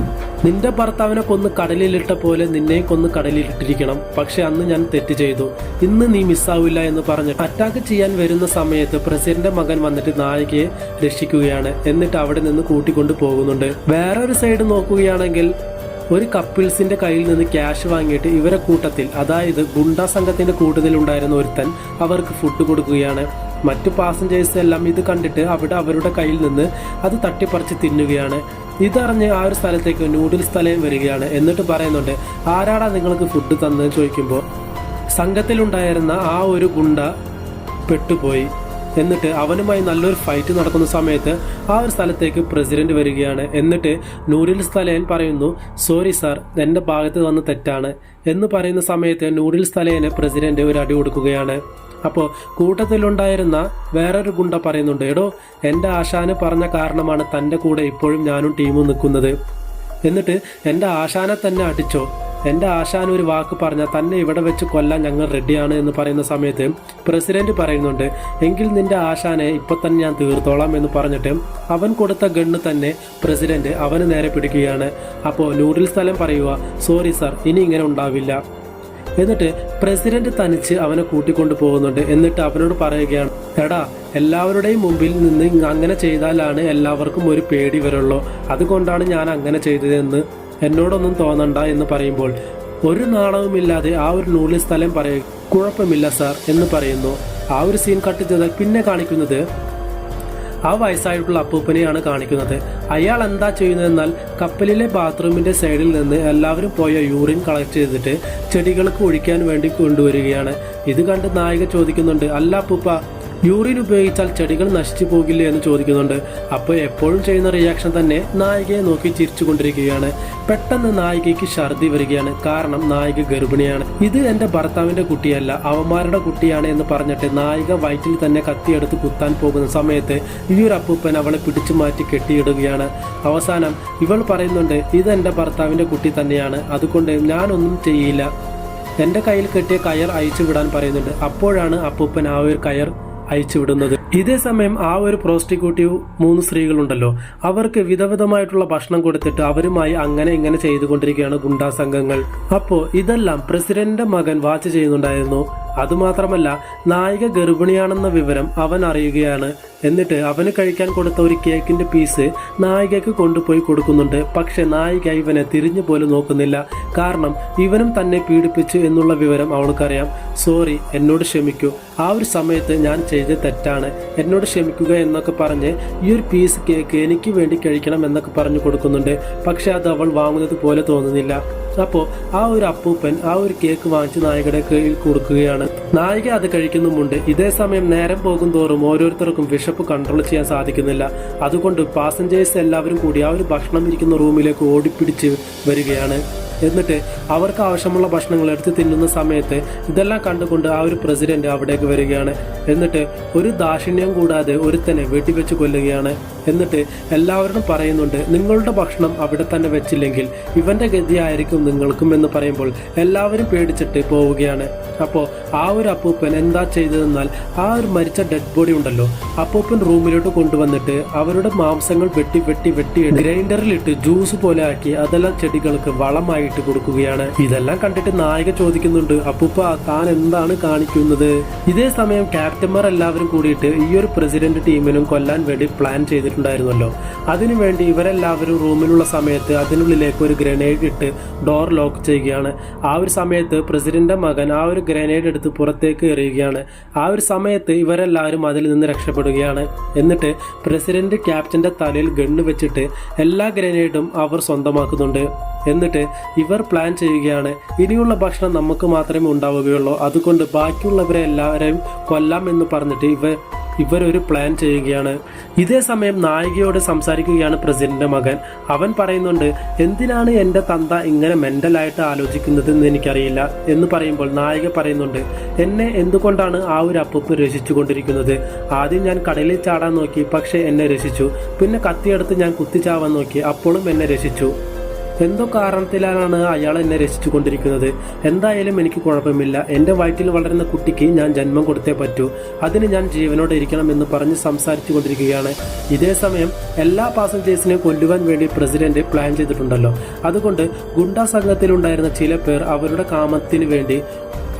നിന്റെ ഭർത്താവിനെ കൊന്ന് കടലിലിട്ട പോലെ നിന്നെയും കൊന്ന് കടലിലിട്ടിരിക്കണം, പക്ഷെ അന്ന് ഞാൻ തെറ്റ് ചെയ്തു, ഇന്ന് നീ മിസ്സാവില്ല എന്ന് പറഞ്ഞ് അറ്റാക്ക് ചെയ്യാൻ വരുന്ന സമയത്ത് പ്രസിഡന്റിന്റെ മകൻ വന്നിട്ട് നായികയെ രക്ഷിക്കുകയാണ്. എന്നിട്ട് അവിടെ നിന്ന് കൂട്ടിക്കൊണ്ട് പോകുന്നുണ്ട്. വേറൊരു സൈഡ് നോക്കുകയാണെങ്കിൽ ഒരു കപ്പിൾസിന്റെ കയ്യിൽ നിന്ന് ക്യാഷ് വാങ്ങിയിട്ട് ഇവരെ കൂട്ടത്തിൽ, അതായത് ഗുണ്ടാ സംഘത്തിന്റെ കൂട്ടത്തിൽ ഉണ്ടായിരുന്ന ഒരുത്തൻ അവർക്ക് ഫുഡ് കൊടുക്കുകയാണ്. മറ്റു പാസഞ്ചേഴ്സ് എല്ലാം ഇത് കണ്ടിട്ട് അവിടെ അവരുടെ കയ്യിൽ നിന്ന് അത് തട്ടിപ്പറിച്ച് തിന്നുകയാണ്. ഇതറിഞ്ഞ് ആ ഒരു സ്ഥലത്തേക്ക് നൂഡിൽസ് തലയും വരികയാണ്. എന്നിട്ട് പറയുന്നുണ്ട്, ആരാടാ നിങ്ങൾക്ക് ഫുഡ് തന്നതെന്ന് ചോദിക്കുമ്പോൾ സംഘത്തിലുണ്ടായിരുന്ന ആ ഒരു ഗുണ്ട പെട്ടുപോയി. എന്നിട്ട് അവനുമായി നല്ലൊരു ഫൈറ്റ് നടക്കുന്ന സമയത്ത് ആ ഒരു സ്ഥലത്തേക്ക് പ്രസിഡന്റ് വരികയാണ്. എന്നിട്ട് നൂഡിൽസ് തലയൻ പറയുന്നു, സോറി സാർ എൻ്റെ ഭാഗത്ത് വന്ന് തെറ്റാണ് എന്ന് പറയുന്ന സമയത്ത് നൂഡിൽസ് തലയന് പ്രസിഡന്റ് ഒരു അടി കൊടുക്കുകയാണ്. അപ്പോൾ കൂട്ടത്തിലുണ്ടായിരുന്ന വേറൊരു ഗുണ്ട പറയുന്നുണ്ട്, എടോ എൻ്റെ ആശാന് പറഞ്ഞ കാരണമാണ് തൻ്റെ കൂടെ ഇപ്പോഴും ഞാനും ടീമും നിൽക്കുന്നത്. എന്നിട്ട് എൻ്റെ ആശാനെ തന്നെ അടിച്ചോ, എൻ്റെ ആശാൻ ഒരു വാക്ക് പറഞ്ഞാൽ തന്നെ ഇവിടെ വെച്ച് കൊല്ലാൻ ഞങ്ങൾ റെഡിയാണ് എന്ന് പറയുന്ന സമയത്ത് പ്രസിഡന്റ് പറയുന്നുണ്ട്, എങ്കിൽ നിന്റെ ആശാനെ ഇപ്പൊ തന്നെ ഞാൻ തീർത്തോളാം എന്ന് പറഞ്ഞിട്ട് അവൻ കൊടുത്ത ഗണ്ണ് തന്നെ പ്രസിഡന്റ് അവന് നേരെ പിടിക്കുകയാണ്. അപ്പോൾ നൂഡിൽ സ്ഥലം പറയുക, സോറി സാർ, ഇനി ഇങ്ങനെ ഉണ്ടാവില്ല. എന്നിട്ട് പ്രസിഡന്റ് തനിച്ച് അവനെ കൂട്ടിക്കൊണ്ടു പോകുന്നുണ്ട്. എന്നിട്ട് അവനോട് പറയുകയാണ്, എടാ എല്ലാവരുടെയും മുമ്പിൽ നിന്ന് അങ്ങനെ ചെയ്താലാണ് എല്ലാവർക്കും ഒരു പേടി വരുള്ളൂ, അതുകൊണ്ടാണ് ഞാൻ അങ്ങനെ ചെയ്തതെന്ന് എന്നോടൊന്നും തോന്നണ്ട എന്ന് പറയുമ്പോൾ ഒരു നാണവുമില്ലാതെ ആ ഒരു നൂഡിൽ സ്ഥലം പറയും, കുഴപ്പമില്ല സാർ എന്ന് പറയുന്നു. ആ ഒരു സീൻ കട്ട് ചെയ്താൽ പിന്നെ കാണിക്കുന്നത് ആ വയസ്സായിട്ടുള്ള അപ്പൂപ്പനെയാണ് കാണിക്കുന്നത്. അയാൾ എന്താ ചെയ്യുന്നതെന്നാൽ കപ്പലിലെ ബാത്റൂമിന്റെ സൈഡിൽ നിന്ന് എല്ലാവരും പോയ യൂറിൻ കളക്ട് ചെയ്തിട്ട് ചെടികൾക്ക് ഒഴിക്കാൻ വേണ്ടി കൊണ്ടുവരികയാണ്. ഇത് കണ്ട് നായിക ചോദിക്കുന്നുണ്ട്, അല്ല അപ്പൂപ്പ, യൂറിൻ ഉപയോഗിച്ചാൽ ചെടികൾ നശിച്ചു പോകില്ലേ എന്ന് ചോദിക്കുന്നുണ്ട്. അപ്പോൾ എപ്പോഴും ചെയ്യുന്ന റിയാക്ഷൻ തന്നെ നായികയെ നോക്കി ചിരിച്ചുകൊണ്ടിരിക്കുകയാണ്. പെട്ടെന്ന് നായികയ്ക്ക് ഛർദി വരികയാണ്, കാരണം നായിക ഗർഭിണിയാണ്. ഇത് എൻ്റെ ഭർത്താവിന്റെ കുട്ടിയല്ല, അവന്മാരുടെ കുട്ടിയാണ് എന്ന് പറഞ്ഞിട്ട് നായിക വയറ്റിൽ തന്നെ കത്തിയെടുത്ത് കുത്താൻ പോകുന്ന സമയത്ത് ഈ ഒരു അപ്പൂപ്പൻ അവളെ പിടിച്ചു മാറ്റി കെട്ടിയിടുകയാണ്. അവസാനം ഇവൾ പറയുന്നുണ്ട്, ഇത് എൻ്റെ ഭർത്താവിന്റെ കുട്ടി തന്നെയാണ്, അതുകൊണ്ട് ഞാനൊന്നും ചെയ്യില്ല, എൻ്റെ കയ്യിൽ കെട്ടിയ കയർ അയച്ചു വിടാൻ പറയുന്നുണ്ട്. അപ്പോഴാണ് അപ്പൂപ്പൻ ആ ഒരു കയർ അയച്ചു വിടുന്നത്. ഇതേ സമയം ആ ഒരു പ്രോസ്റ്റിറ്റ്യൂട്ടീവ് 3 സ്ത്രീകളുണ്ടല്ലോ, അവർക്ക് വിധവിധമായിട്ടുള്ള ഭക്ഷണം കൊടുത്തിട്ട് അവരുമായി അങ്ങനെ ഇങ്ങനെ ചെയ്തുകൊണ്ടിരിക്കുകയാണ് ഗുണ്ടാ സംഘങ്ങൾ. അപ്പോൾ ഇതെല്ലാം പ്രസിഡന്റിന്റെ മകൻ വാച്ച് ചെയ്യുന്നുണ്ടായിരുന്നു. അതുമാത്രമല്ല, നായിക ഗർഭിണിയാണെന്ന വിവരം അവൻ അറിയുകയാണ്. എന്നിട്ട് അവന് കഴിക്കാൻ കൊടുത്ത ഒരു കേക്കിന്റെ പീസ് നായികയ്ക്ക് കൊണ്ടുപോയി കൊടുക്കുന്നുണ്ട്. പക്ഷെ നായിക ഇവനെ തിരിഞ്ഞു പോലും നോക്കുന്നില്ല, കാരണം ഇവനും തന്നെ പീഡിപ്പിച്ചു എന്നുള്ള വിവരം അവൾക്കറിയാം. സോറി, എന്നോട് ക്ഷമിക്കൂ, ആ ഒരു സമയത്ത് ഞാൻ ചെയ്ത് തെറ്റാണ്, എന്നോട് ക്ഷമിക്കുക എന്നൊക്കെ പറഞ്ഞ് ഈ ഒരു പീസ് കേക്ക് എനിക്ക് വേണ്ടി കഴിക്കണം എന്നൊക്കെ പറഞ്ഞു കൊടുക്കുന്നുണ്ട്. പക്ഷെ അത് അവൾ വാങ്ങുന്നത് പോലെ തോന്നുന്നില്ല. അപ്പോൾ ആ ഒരു അപ്പൂപ്പൻ ആ ഒരു കേക്ക് വാങ്ങിച്ച് നായികയുടെ കയ്യിൽ കൊടുക്കുകയാണ്. നായിക അത് കഴിക്കുന്നുമുണ്ട്. ഇതേ സമയം നേരം പോകും തോറും ഓരോരുത്തർക്കും വിശപ്പ് കൺട്രോൾ ചെയ്യാൻ സാധിക്കുന്നില്ല. അതുകൊണ്ട് പാസഞ്ചേഴ്സ് എല്ലാവരും കൂടി ആ ഒരു ഭക്ഷണം ഇരിക്കുന്ന റൂമിലേക്ക് ഓടിപ്പിടിച്ച് വരികയാണ്. എന്നിട്ട് അവർക്ക് ആവശ്യമുള്ള ഭക്ഷണങ്ങൾ എടുത്ത് തിന്നുന്ന സമയത്ത് ഇതെല്ലാം കണ്ടുകൊണ്ട് ആ ഒരു പ്രസിഡന്റ് അവിടേക്ക് വരികയാണ്. എന്നിട്ട് ഒരു ദാക്ഷിണ്യം കൂടാതെ ഒരുത്തനെ വെടിവെച്ച് കൊല്ലുകയാണ്. എന്നിട്ട് എല്ലാവരും പറയുന്നുണ്ട്, നിങ്ങളുടെ ഭക്ഷണം അവിടെ തന്നെ വെച്ചില്ലെങ്കിൽ ഇവന്റെ ഗതിയായിരിക്കും നിങ്ങൾക്കും എന്ന് പറയുമ്പോൾ എല്ലാവരും പേടിച്ചിട്ട് പോവുകയാണ്. അപ്പോൾ ആ ഒരു അപ്പൂപ്പൻ എന്താ ചെയ്തതെന്നാൽ ആ ഒരു മരിച്ച ഡെഡ് ബോഡി ഉണ്ടല്ലോ, അപ്പൂപ്പൻ റൂമിലോട്ട് കൊണ്ടുവന്നിട്ട് അവരുടെ മാംസങ്ങൾ വെട്ടി ഗ്രൈൻഡറിലിട്ട് ജ്യൂസ് പോലെ ആക്കി അതെല്ലാം ചെടികൾക്ക് വളമായിട്ട് കൊടുക്കുകയാണ്. ഇതെല്ലാം കണ്ടിട്ട് നായിക ചോദിക്കുന്നുണ്ട്, അപ്പൂപ്പ താൻ എന്താണ് കാണിക്കുന്നത്? ഇതേ സമയം ക്യാപ്റ്റന്മാർ എല്ലാവരും കൂടിയിട്ട് ഈ ഒരു പ്രസിഡന്റ് ടീമിനും കൊല്ലാൻ വേണ്ടി പ്ലാൻ ചെയ്തിട്ടുണ്ടായിരുന്നല്ലോ. അതിനുവേണ്ടി ഇവരെല്ലാവരും റൂമിലുള്ള സമയത്ത് അതിനുള്ളിലേക്ക് ഒരു ഗ്രനേഡ് ഇട്ട് ഡോർ ലോക്ക് ചെയ്യുകയാണ്. ആ ഒരു സമയത്ത് പ്രസിഡന്റിന്റെ മകൻ ആ ഒരു ഗ്രനേഡ് എടുത്ത് പുറത്തേക്ക് എറിയുകയാണ്. ആ ഒരു സമയത്ത് ഇവരെല്ലാവരും അതിൽ നിന്ന് രക്ഷപ്പെടുകയാണ്. എന്നിട്ട് പ്രസിഡന്റ് ക്യാപ്റ്റന്റെ തലയിൽ ഗണ്ണ് വെച്ചിട്ട് എല്ലാ ഗ്രനേഡും അവർ സ്വന്തമാക്കുന്നുണ്ട്. എന്നിട്ട് ഇവർ പ്ലാൻ ചെയ്യുകയാണ്, ഇനിയുള്ള ഭക്ഷണം നമുക്ക് മാത്രമേ ഉണ്ടാവുകയുള്ളൂ, അതുകൊണ്ട് ബാക്കിയുള്ളവരെ എല്ലാവരെയും കൊല്ലാം എന്ന് പറഞ്ഞിട്ട് ഇവരൊരു പ്ലാൻ ചെയ്യുകയാണ്. ഇതേ സമയം നായികയോട് സംസാരിക്കുകയാണ് പ്രസിഡന്റിന്റെ മകൻ. അവൻ പറയുന്നുണ്ട്, എന്തിനാണ് എൻ്റെ തന്ത ഇങ്ങനെ മെന്റലായിട്ട് ആലോചിക്കുന്നത് എന്ന് എനിക്കറിയില്ല എന്ന് പറയുമ്പോൾ നായിക പറയുന്നുണ്ട്, എന്നെ എന്തുകൊണ്ടാണ് ആ ഒരു അപ്പൂപ്പ് രക്ഷിച്ചുകൊണ്ടിരിക്കുന്നത്? ആദ്യം ഞാൻ കടലിൽ ചാടാൻ നോക്കി, പക്ഷെ എന്നെ രക്ഷിച്ചു. പിന്നെ കത്തിയെടുത്ത് ഞാൻ കുത്തിച്ചാവാൻ നോക്കി, അപ്പോഴും എന്നെ രക്ഷിച്ചു. എന്തോ കാരണത്തിലാണ് അയാൾ എന്നെ രക്ഷിച്ചു കൊണ്ടിരിക്കുന്നത്. എന്തായാലും എനിക്ക് കുഴപ്പമില്ല, എൻ്റെ വയറ്റിൽ വളരുന്ന കുട്ടിക്ക് ഞാൻ ജന്മം കൊടുത്തേ പറ്റൂ, അതിന് ഞാൻ ജീവനോടെ ഇരിക്കണം എന്ന് പറഞ്ഞ് സംസാരിച്ചു കൊണ്ടിരിക്കുകയാണ്. ഇതേ സമയം എല്ലാ പാസഞ്ചേഴ്സിനെയും കൊല്ലുവാൻ വേണ്ടി പ്രസിഡന്റ് പ്ലാൻ ചെയ്തിട്ടുണ്ടല്ലോ. അതുകൊണ്ട് ഗുണ്ടാ സംഘത്തിലുണ്ടായിരുന്ന ചില പേർ അവരുടെ കാമത്തിന് വേണ്ടി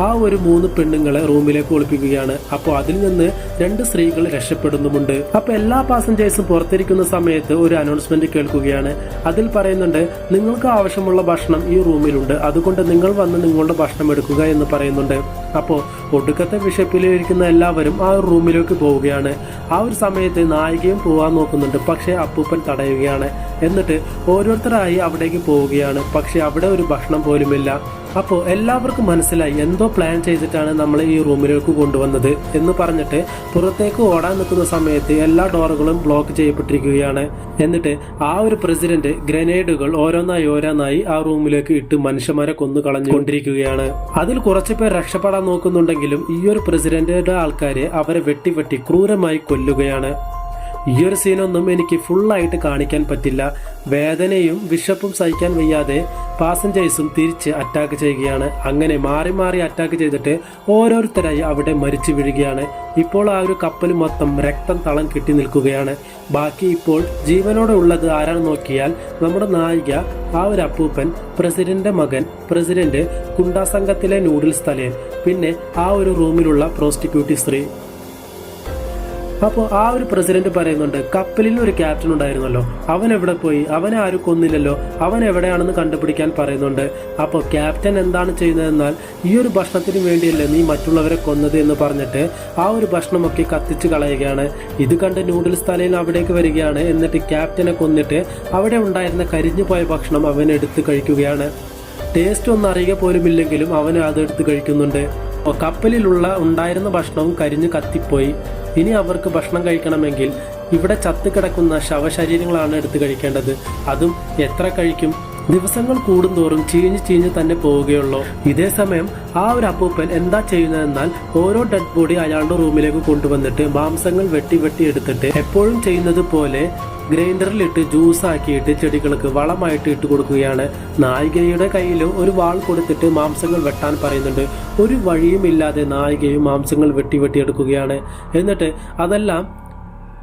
ആ ഒരു 3 പെണ്ണുങ്ങളെ റൂമിലേക്ക് ഒളിപ്പിക്കുകയാണ്. അപ്പോൾ അതിൽ നിന്ന് 2 സ്ത്രീകൾ രക്ഷപ്പെടുന്നുമുണ്ട്. അപ്പൊ എല്ലാ പാസഞ്ചേഴ്സും പുറത്തിരിക്കുന്ന സമയത്ത് ഒരു അനൗൺസ്മെന്റ് കേൾക്കുകയാണ്. അതിൽ പറയുന്നുണ്ട്, നിങ്ങൾക്ക് ആവശ്യമുള്ള ഭക്ഷണം ഈ റൂമിലുണ്ട്, അതുകൊണ്ട് നിങ്ങൾ വന്ന് നിങ്ങളുടെ ഭക്ഷണം എടുക്കുക എന്ന് പറയുന്നുണ്ട്. അപ്പോൾ ഒടുക്കത്തെ വിശപ്പിലിരിക്കുന്ന എല്ലാവരും ആ ഒരു റൂമിലേക്ക് പോവുകയാണ്. ആ ഒരു സമയത്ത് നായികയും പോവാൻ നോക്കുന്നുണ്ട്, പക്ഷെ അപ്പൂപ്പൻ തടയുകയാണ്. എന്നിട്ട് ഓരോരുത്തരായി അവിടേക്ക് പോവുകയാണ്. പക്ഷെ അവിടെ ഒരു ഭക്ഷണം പോലുമില്ല. അപ്പോൾ എല്ലാവർക്കും മനസ്സിലായി എന്തോ പ്ലാൻ ചെയ്തിട്ടാണ് നമ്മൾ ഈ റൂമിലേക്ക് കൊണ്ടുവന്നത് എന്ന് പറഞ്ഞിട്ട് പുറത്തേക്ക് ഓടാൻ നിൽക്കുന്ന സമയത്ത് എല്ലാ ഡോറുകളും ബ്ലോക്ക് ചെയ്യപ്പെട്ടിരിക്കുകയാണ്. എന്നിട്ട് ആ ഒരു പ്രസിഡന്റ് ഗ്രനേഡുകൾ ഓരോന്നായി ആ റൂമിലേക്ക് ഇട്ട് മനുഷ്യന്മാരെ കൊന്നു കളഞ്ഞുകൊണ്ടിരിക്കുകയാണ്. അതിൽ കുറച്ചു പേർ രക്ഷപ്പെടാൻ രക്ഷപ്പെടാൻ നോക്കുന്നുണ്ടെങ്കിലും ഈ ഒരു പ്രസിഡന്റിന്റെ ആൾക്കാര് അവരെ വെട്ടി ക്രൂരമായി കൊല്ലുകയാണ്. ഈ ഒരു സീനൊന്നും എനിക്ക് ഫുള്ളായിട്ട് കാണിക്കാൻ പറ്റില്ല. വേദനയും വിശപ്പും സഹിക്കാൻ വയ്യാതെ പാസഞ്ചേഴ്സും തിരിച്ച് അറ്റാക്ക് ചെയ്യുകയാണ്. അങ്ങനെ മാറി മാറി അറ്റാക്ക് ചെയ്തിട്ട് ഓരോരുത്തരായി അവിടെ മരിച്ചു വീഴുകയാണ്. ഇപ്പോൾ ആ ഒരു കപ്പൽ മൊത്തം രക്തം തളം കെട്ടി നിൽക്കുകയാണ്. ബാക്കി ഇപ്പോൾ ജീവനോടെ ഉള്ളത് ആരാണെന്ന് നോക്കിയാൽ നമ്മുടെ നായിക, ആ ഒരു അപ്പൂപ്പൻ, പ്രസിഡന്റിന്റെ മകൻ, പ്രസിഡന്റ്, ഗുണ്ടാ സംഘത്തിലെ നൂഡിൽസ് തലയൻ, പിന്നെ ആ ഒരു റൂമിലുള്ള പ്രോസ്റ്റിറ്റ്യൂട്ട് സ്ത്രീ. അപ്പോൾ ആ ഒരു പ്രസിഡന്റ് പറയുന്നുണ്ട്, കപ്പലിൽ ഒരു ക്യാപ്റ്റൻ ഉണ്ടായിരുന്നല്ലോ, അവൻ എവിടെ പോയി? അവനെ ആരും കൊന്നില്ലല്ലോ, അവൻ എവിടെയാണെന്ന് കണ്ടുപിടിക്കാൻ പറയുന്നുണ്ട്. അപ്പോൾ ക്യാപ്റ്റൻ എന്താണ് ചെയ്യുന്നതെന്നാൽ, ഈ ഒരു ഭക്ഷണത്തിന് വേണ്ടിയല്ലേ നീ മറ്റുള്ളവരെ കൊന്നത് എന്ന് പറഞ്ഞിട്ട് ആ ഒരു ഭക്ഷണമൊക്കെ കത്തിച്ച് കളയുകയാണ്. ഇത് കണ്ട് നൂഡിൽസ് തലയിൽ അവിടേക്ക് വരികയാണ്. എന്നിട്ട് ക്യാപ്റ്റനെ കൊന്നിട്ട് അവിടെ ഉണ്ടായിരുന്ന കരിഞ്ഞു പോയ ഭക്ഷണം അവൻ എടുത്ത് കഴിക്കുകയാണ്. ടേസ്റ്റ് ഒന്നും അറിയുക പോലും ഇല്ലെങ്കിലും അവൻ അതെടുത്ത് കഴിക്കുന്നുണ്ട്. കപ്പലിലുള്ള ഉണ്ടായിരുന്ന ഭക്ഷണവും കരിഞ്ഞു കത്തിപ്പോയി. ഇനി അവർക്ക് ഭക്ഷണം കഴിക്കണമെങ്കിൽ ഇവിടെ ചത്തുകിടക്കുന്ന ശവശരീരങ്ങളാണ് എടുത്ത് കഴിക്കേണ്ടത്. അതും എത്ര കഴിക്കും? ദിവസങ്ങൾ കൂടുന്തോറും ചീഞ്ഞ് തന്നെ പോവുകയുള്ളൂ. ഇതേ സമയം ആ ഒരു അപ്പൂപ്പൻ എന്താ ചെയ്യുന്നതെന്നാൽ, ഓരോ ഡെഡ് ബോഡി അയാളുടെ റൂമിലേക്ക് കൊണ്ടുവന്നിട്ട് മാംസങ്ങൾ വെട്ടി എടുത്തിട്ട് എപ്പോഴും ചെയ്യുന്നത് പോലെ ഗ്രൈൻഡറിലിട്ട് ജ്യൂസ് ആക്കിയിട്ട് ചെടികൾക്ക് വളമായിട്ട് ഇട്ട് കൊടുക്കുകയാണ്. നായികയുടെ കയ്യിലും ഒരു വാൾ കൊടുത്തിട്ട് മാംസങ്ങൾ വെട്ടാൻ പറയുന്നുണ്ട്. ഒരു വഴിയുമില്ലാതെ നായികയും മാംസങ്ങൾ വെട്ടിയെടുക്കുകയാണ്. എന്നിട്ട് അതെല്ലാം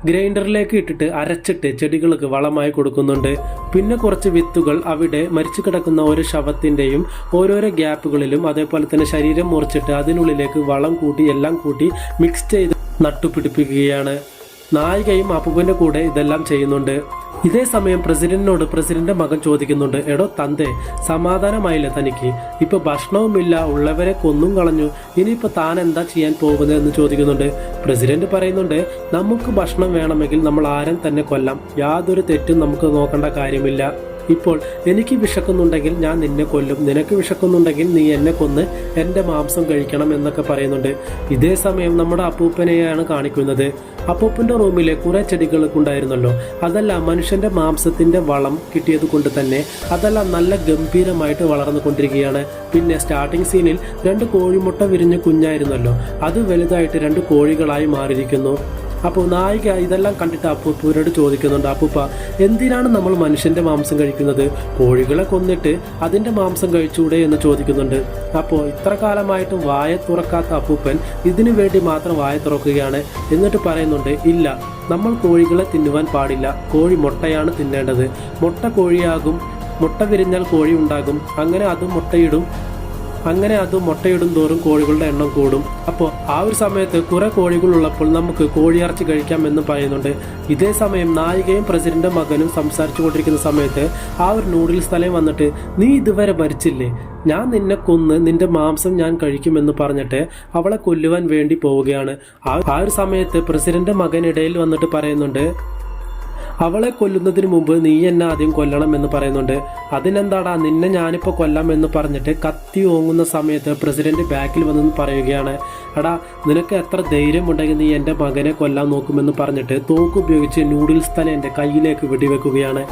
ഗ്രൈൻഡറിലേക്ക് ഇട്ടിട്ട് അരച്ചിട്ട് ചെടികൾക്ക് വളമായി കൊടുക്കുന്നുണ്ട്. പിന്നെ കുറച്ച് വിത്തുകൾ അവിടെ മരിച്ചു കിടക്കുന്ന ഓരോ ശവത്തിന്റെയും ഓരോരോ ഗ്യാപ്പുകളിലും അതേപോലെ തന്നെ ശരീരം മുറിച്ചിട്ട് അതിനുള്ളിലേക്ക് വളം കൂട്ടി എല്ലാം കൂട്ടി മിക്സ് ചെയ്ത് നട്ടുപിടിപ്പിക്കുകയാണ്. നായികയും അപ്പൂപ്പന്റെ കൂടെ ഇതെല്ലാം ചെയ്യുന്നുണ്ട്. ഇതേ സമയം പ്രസിഡന്റിനോട് പ്രസിഡന്റിന്റെ മകൻ ചോദിക്കുന്നുണ്ട്, എടോ തന്തേ, സമാധാനമായില്ല തനിക്ക്? ഇപ്പൊ ഭക്ഷണവുമില്ല, ഉള്ളവരെ കൊന്നും കളഞ്ഞു, ഇനിയിപ്പോ താൻ എന്താ ചെയ്യാൻ പോകുന്നത് എന്ന് ചോദിക്കുന്നുണ്ട്. പ്രസിഡന്റ് പറയുന്നുണ്ട്, നമുക്ക് ഭക്ഷണം വേണമെങ്കിൽ നമ്മൾ ആരും തന്നെ കൊല്ലാം, യാതൊരു തെറ്റും നമുക്ക് നോക്കേണ്ട കാര്യമില്ല. ഇപ്പോൾ എനിക്ക് വിശക്കുന്നുണ്ടെങ്കിൽ ഞാൻ നിന്നെ കൊല്ലും, നിനക്ക് വിശക്കുന്നുണ്ടെങ്കിൽ നീ എന്നെ കൊന്ന് എൻ്റെ മാംസം കഴിക്കണം എന്നൊക്കെ പറയുന്നുണ്ട്. ഇതേ സമയം നമ്മുടെ അപ്പൂപ്പനെയാണ് കാണിക്കുന്നത്. അപ്പൂപ്പന്റെ റൂമിലെ കുറെ ചെടികളൊക്കെ ഉണ്ടായിരുന്നല്ലോ, അതെല്ലാം മനുഷ്യന്റെ മാംസത്തിന്റെ വളം കിട്ടിയത് കൊണ്ട് തന്നെ അതെല്ലാം നല്ല ഗംഭീരമായിട്ട് വളർന്നുകൊണ്ടിരിക്കുകയാണ്. പിന്നെ സ്റ്റാർട്ടിംഗ് സീനിൽ 2 കോഴിമുട്ട വിരിഞ്ഞ കുഞ്ഞായിരുന്നല്ലോ, അത് വലുതായിട്ട് 2 കോഴികളായി മാറിയിരിക്കുന്നു. അപ്പോൾ നായിക ഇതെല്ലാം കണ്ടിട്ട് അപ്പൂപ്പനോട് ചോദിക്കുന്നുണ്ട്, അപ്പൂപ്പ എന്തിനാണ് നമ്മൾ മനുഷ്യന്റെ മാംസം കഴിക്കുന്നത്? കോഴികളെ കൊന്നിട്ട് അതിന്റെ മാംസം കഴിച്ചൂടെ എന്ന് ചോദിക്കുന്നുണ്ട്. അപ്പോൾ ഇത്ര കാലമായിട്ടും വായ തുറക്കാത്ത അപ്പൂപ്പൻ ഇതിനു വേണ്ടി മാത്രം വായ തുറക്കുകയാണ്. എന്നിട്ട് പറയുന്നുണ്ട്, ഇല്ല, നമ്മൾ കോഴികളെ തിന്നുവാൻ പാടില്ല, കോഴി മുട്ടയാണ് തിന്നേണ്ടത്. മുട്ട കോഴിയാകും, മുട്ട വിരിഞ്ഞാൽ കോഴി ഉണ്ടാകും, അങ്ങനെ അത് മുട്ടയിടും തോറും കോഴികളുടെ എണ്ണം കൂടും. അപ്പോൾ ആ ഒരു സമയത്ത് കുറെ കോഴികൾ ഉള്ളപ്പോൾ നമുക്ക് കോഴിയിറച്ചി കഴിക്കാം എന്ന് പറയുന്നുണ്ട്. ഇതേ സമയം നായികയും പ്രസിഡന്റിന്റെ മകനും സംസാരിച്ചു കൊണ്ടിരിക്കുന്ന സമയത്ത് ആ ഒരു നൂഡിൽസ് തലയും വന്നിട്ട്, നീ ഇതുവരെ മരിച്ചില്ലേ, ഞാൻ നിന്നെ കൊന്ന് നിന്റെ മാംസം ഞാൻ കഴിക്കുമെന്ന് പറഞ്ഞിട്ട് അവളെ കൊല്ലുവാൻ വേണ്ടി പോവുകയാണ്. ആ ഒരു സമയത്ത് പ്രസിഡന്റിന്റെ മകൻ ഇടയിൽ വന്നിട്ട് പറയുന്നുണ്ട്, അവളെ കൊല്ലുന്നതിന് മുമ്പ് നീ എന്നെ ആദ്യം കൊല്ലണം എന്ന് പറയുന്നുണ്ട്. അതിനെന്താടാ, നിന്നെ ഞാനിപ്പോൾ കൊല്ലാം എന്ന് പറഞ്ഞിട്ട് കത്തി ഓങ്ങുന്ന സമയത്ത് പ്രസിഡന്റ് ബാക്കിൽ വന്നെന്ന് പറയുകയാണ്, എടാ നിനക്ക് എത്ര ധൈര്യമുണ്ടെങ്കിൽ നീ എൻ്റെ മകനെ കൊല്ലാൻ നോക്കുമെന്ന് പറഞ്ഞിട്ട് തോക്ക് ഉപയോഗിച്ച് നൂഡിൽസ് തല എൻ്റെ കയ്യിലേക്ക് വെടിവെക്കുകയാണ്.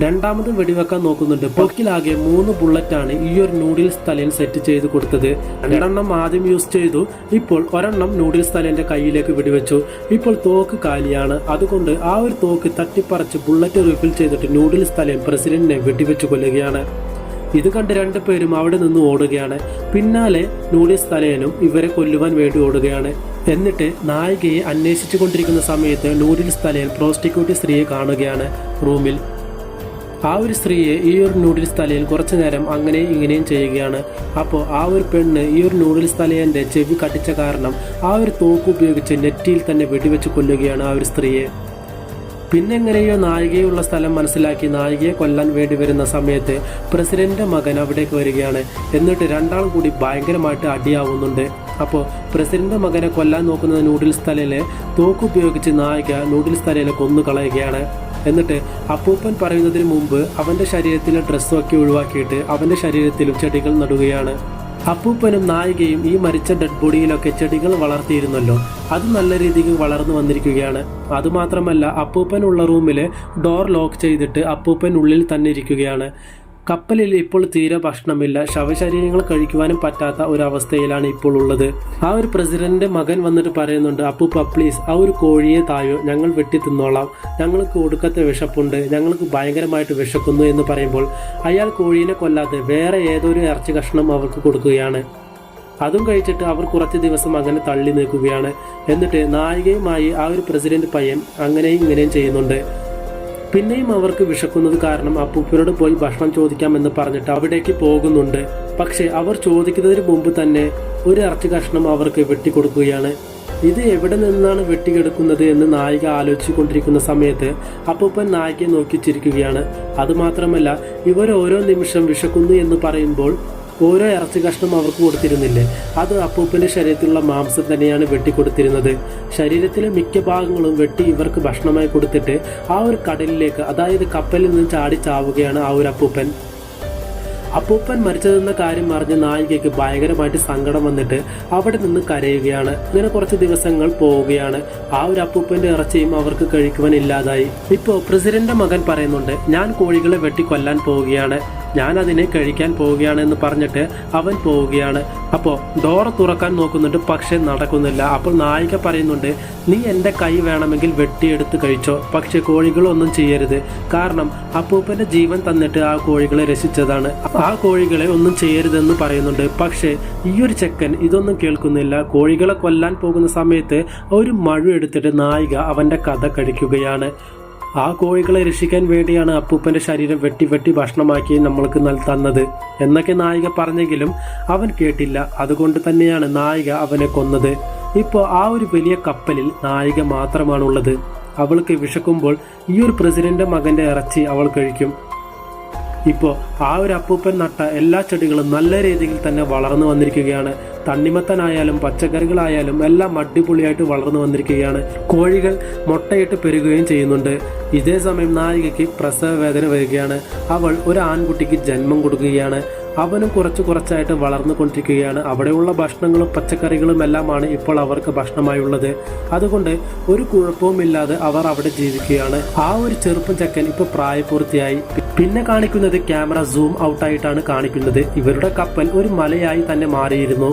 രണ്ടാമതും വെടിവെക്കാൻ നോക്കുന്നുണ്ട്. പൊക്കിലാകെ 3 ബുള്ളറ്റാണ് ഈ ഒരു നൂഡിൽസ് തലയിൽ സെറ്റ് ചെയ്ത് കൊടുത്തത്. 2 ആദ്യം യൂസ് ചെയ്തു, ഇപ്പോൾ 1 നൂഡിൽസ് തലേന്റെ കയ്യിലേക്ക് വെടിവെച്ചു. ഇപ്പോൾ തോക്ക് കാലിയാണ്, അതുകൊണ്ട് ആ ഒരു തോക്ക് തട്ടിപ്പറിച്ച് ബുള്ളറ്റ് റീഫിൽ ചെയ്തിട്ട് നൂഡിൽസ് തലയും പ്രസിഡന്റിനെ വെടിവെച്ച് കൊല്ലുകയാണ്. ഇത് കണ്ട് 2 പേരും അവിടെ നിന്ന് ഓടുകയാണ്. പിന്നാലെ നൂഡിൽസ് തലയനും ഇവരെ കൊല്ലുവാൻ വേണ്ടി ഓടുകയാണ്. എന്നിട്ട് നായികയെ അന്വേഷിച്ചു കൊണ്ടിരിക്കുന്ന സമയത്ത് നൂഡിൽസ് തലയൻ പ്രോസ്റ്റിറ്റ്യൂട്ട് സ്ത്രീയെ കാണുകയാണ് റൂമിൽ. ആ ഒരു സ്ത്രീയെ ഈ ഒരു നൂഡിൽസ് തലയിൽ കുറച്ചു നേരം അങ്ങനെ ഇങ്ങനെയും ചെയ്യുകയാണ്. അപ്പോൾ ആ ഒരു പെണ്ണ് ഈ ഒരു നൂഡിൽസ് തലയന്റെ ചെവി കടിച്ച കാരണം ആ ഒരു തോക്ക് ഉപയോഗിച്ച് നെറ്റിയിൽ തന്നെ വെടിവെച്ച് കൊല്ലുകയാണ് ആ ഒരു സ്ത്രീയെ. പിന്നെ എങ്ങനെയോ നായികയുള്ള സ്ഥലം മനസ്സിലാക്കി നായികയെ കൊല്ലാൻ വേണ്ടി വരുന്ന സമയത്ത് പ്രസിഡന്റിന്റെ മകൻ അവിടേക്ക് വരികയാണ്. എന്നിട്ട് 2 കൂടി ഭയങ്കരമായിട്ട് അടിയാവുന്നുണ്ട്. അപ്പോൾ പ്രസിഡന്റിന്റെ മകനെ കൊല്ലാൻ നോക്കുന്ന നൂഡിൽസ് തലയിലെ തോക്ക് ഉപയോഗിച്ച് നായിക നൂഡിൽസ് തലയിലെ കൊന്നു കളയുകയാണ്. എന്നിട്ട് അപ്പൂപ്പൻ പറയുന്നതിന് മുമ്പ് അവന്റെ ശരീരത്തിലെ ഡ്രസ്സൊക്കെ ഒഴിവാക്കിയിട്ട് അവന്റെ ശരീരത്തിലും ചെടികൾ നടുകയാണ്. അപ്പൂപ്പനും നായികയും ഈ മരിച്ച ഡെഡ് ബോഡിയിലൊക്കെ ചെടികൾ വളർത്തിയിരുന്നല്ലോ, അത് നല്ല രീതിക്ക് വളർന്നു വന്നിരിക്കുകയാണ്. അതുമാത്രമല്ല അപ്പൂപ്പനുള്ള റൂമിലെ ഡോർ ലോക്ക് ചെയ്തിട്ട് അപ്പൂപ്പൻ ഉള്ളിൽ തന്നെ ഇരിക്കുകയാണ്. കപ്പലിൽ ഇപ്പോൾ തീരെ ഭക്ഷണമില്ല, ശവശരീരങ്ങൾ കഴിക്കുവാനും പറ്റാത്ത ഒരു അവസ്ഥയിലാണ് ഇപ്പോൾ ഉള്ളത്. ആ ഒരു പ്രസിഡന്റിന്റെ മകൻ വന്നിട്ട് പറയുന്നുണ്ട്, അപ്പൂപ്പ പ്ലീസ് ആ ഒരു കോഴിയെ തായോ, ഞങ്ങൾ വെട്ടി തിന്നോളാം, ഞങ്ങൾക്ക് ഒടുക്കത്തെ വിശപ്പുണ്ട്, ഞങ്ങൾക്ക് ഭയങ്കരമായിട്ട് വിശക്കുന്നു എന്ന് പറയുമ്പോൾ അയാൾ കോഴീനെ കൊല്ലാതെ വേറെ ഏതൊരു ഇറച്ചി കഷ്ണം അവർക്ക് കൊടുക്കുകയാണ്. അതും കഴിച്ചിട്ട് അവർ കുറച്ച് ദിവസം അങ്ങനെ തള്ളി നീക്കുകയാണ്. എന്നിട്ട് നായികയുമായി ആ ഒരു പ്രസിഡന്റ് പയ്യൻ അങ്ങനെയും ഇങ്ങനെയും ചെയ്യുന്നുണ്ട്. പിന്നെയും അവർക്ക് വിശക്കുന്നത് കാരണം അപ്പൂപ്പനോട് പോയി ഭക്ഷണം ചോദിക്കാമെന്ന് പറഞ്ഞിട്ട് അവിടേക്ക് പോകുന്നുണ്ട്. പക്ഷെ അവർ ചോദിക്കുന്നതിന് മുമ്പ് തന്നെ ഒരു ഇറച്ചി കഷ്ണം അവർക്ക് വെട്ടിക്കൊടുക്കുകയാണ്. ഇത് എവിടെ നിന്നാണ് വെട്ടിക്കെടുക്കുന്നത് എന്ന് നായിക ആലോചിച്ചു കൊണ്ടിരിക്കുന്ന സമയത്ത് അപ്പൂപ്പൻ നായികയെ നോക്കി ചിരിക്കുകയാണ്. അതുമാത്രമല്ല, ഇവർ ഓരോ നിമിഷം വിശക്കുന്നു എന്ന് പറയുമ്പോൾ ഓരോ ഇറച്ചി കഷ്ണം അവർക്ക് കൊടുത്തിരുന്നില്ലേ, അത് അപ്പൂപ്പന്റെ ശരീരത്തിലുള്ള മാംസം തന്നെയാണ് വെട്ടിക്കൊടുത്തിരുന്നത്. ശരീരത്തിലെ മിക്ക ഭാഗങ്ങളും വെട്ടി ഇവർക്ക് ഭക്ഷണമായി കൊടുത്തിട്ട് ആ ഒരു കടലിലേക്ക്, അതായത് കപ്പലിൽ നിന്ന് ചാടി ചാവുകയാണ് ആ ഒരു അപ്പൂപ്പൻ. അപ്പൂപ്പൻ മരിച്ചതെന്ന കാര്യം അറിഞ്ഞ നായികയ്ക്ക് ഭയങ്കരമായിട്ട് സങ്കടം വന്നിട്ട് അവിടെ നിന്ന് കരയുകയാണ്. ഇങ്ങനെ കുറച്ച് ദിവസങ്ങൾ പോവുകയാണ്. ആ ഒരു അപ്പൂപ്പന്റെ ഇറച്ചിയും അവർക്ക് കഴിക്കുവാൻ ഇല്ലാതായി. ഇപ്പോ പ്രസിഡന്റിന്റെ മകൻ പറയുന്നുണ്ട്, ഞാൻ കോഴികളെ വെട്ടി കൊല്ലാൻ പോവുകയാണ്, ഞാൻ അതിനെ കഴിക്കാൻ പോവുകയാണെന്ന് പറഞ്ഞിട്ട് അവൻ പോവുകയാണ്. അപ്പോൾ ഡോറ് തുറക്കാൻ നോക്കുന്നുണ്ട്, പക്ഷെ നടക്കുന്നില്ല. അപ്പോൾ നായിക പറയുന്നുണ്ട്, നീ എൻ്റെ കൈ വേണമെങ്കിൽ വെട്ടിയെടുത്ത് കഴിച്ചോ, പക്ഷെ കോഴികളൊന്നും ചെയ്യരുത്, കാരണം അപ്പൂപ്പന്റെ ജീവൻ തന്നിട്ട് ആ കോഴികളെ രക്ഷിച്ചതാണ്, ആ കോഴികളെ ഒന്നും ചെയ്യരുതെന്ന് പറയുന്നുണ്ട്. പക്ഷെ ഈ ഒരു ചെക്കൻ ഇതൊന്നും കേൾക്കുന്നില്ല. കോഴികളെ കൊല്ലാൻ പോകുന്ന സമയത്ത് ഒരു മഴ എടുത്തിട്ട് നായിക അവന്റെ കഥ കഴിക്കുകയാണ്. ആ കോഴികളെ രക്ഷിക്കാൻ വേണ്ടിയാണ് അപ്പൂപ്പന്റെ ശരീരം വെട്ടി വെട്ടി ഭക്ഷണമാക്കി നമ്മൾക്ക് തന്നത് എന്നൊക്കെ നായിക പറഞ്ഞെങ്കിലും അവൻ കേട്ടില്ല. അതുകൊണ്ട് തന്നെയാണ് നായിക അവനെ കൊന്നത്. ഇപ്പോൾ ആ ഒരു വലിയ കപ്പലിൽ നായിക മാത്രമാണുള്ളത്. അവൾക്ക് വിശക്കുമ്പോൾ ഈ ഒരു പ്രസിഡന്റ് മകന്റെ ഇറച്ചി അവൾ കഴിക്കും. ഇപ്പോൾ ആ ഒരു അപ്പൂപ്പൻ നട്ട എല്ലാ ചെടികളും നല്ല രീതിയിൽ തന്നെ വളർന്നു വന്നിരിക്കുകയാണ്. തണ്ണിമത്തനായാലും പച്ചക്കറികളായാലും എല്ലാം അടിപൊളിയായിട്ട് വളർന്നു വന്നിരിക്കുകയാണ്. കോഴികൾ മുട്ടയിട്ട് പെരുകുകയും ചെയ്യുന്നുണ്ട്. ഇതേ സമയം നായികയ്ക്ക് പ്രസവ വേദന വരികയാണ്. അവൾ ഒരു ആൺകുട്ടിക്ക് ജന്മം കൊടുക്കുകയാണ്. അവനും കുറച്ചായിട്ട് വളർന്നു കൊണ്ടിരിക്കുകയാണ്. അവിടെയുള്ള ഭക്ഷണങ്ങളും പച്ചക്കറികളും എല്ലാമാണ് ഇപ്പോൾ അവർക്ക് ഭക്ഷണമായുള്ളത്. അതുകൊണ്ട് ഒരു കുഴപ്പവുമില്ലാതെ അവർ അവിടെ ജീവിക്കുകയാണ്. ആ ഒരു ചെറുപ്പൻ ചെക്കൻ ഇപ്പൊ പ്രായപൂർത്തിയായി. പിന്നെ കാണിക്കുന്നത് ക്യാമറ സൂം ഔട്ടായിട്ടാണ് കാണിക്കുന്നത്. ഇവരുടെ കപ്പൽ ഒരു മലയായി തന്നെ മാറിയിരുന്നു.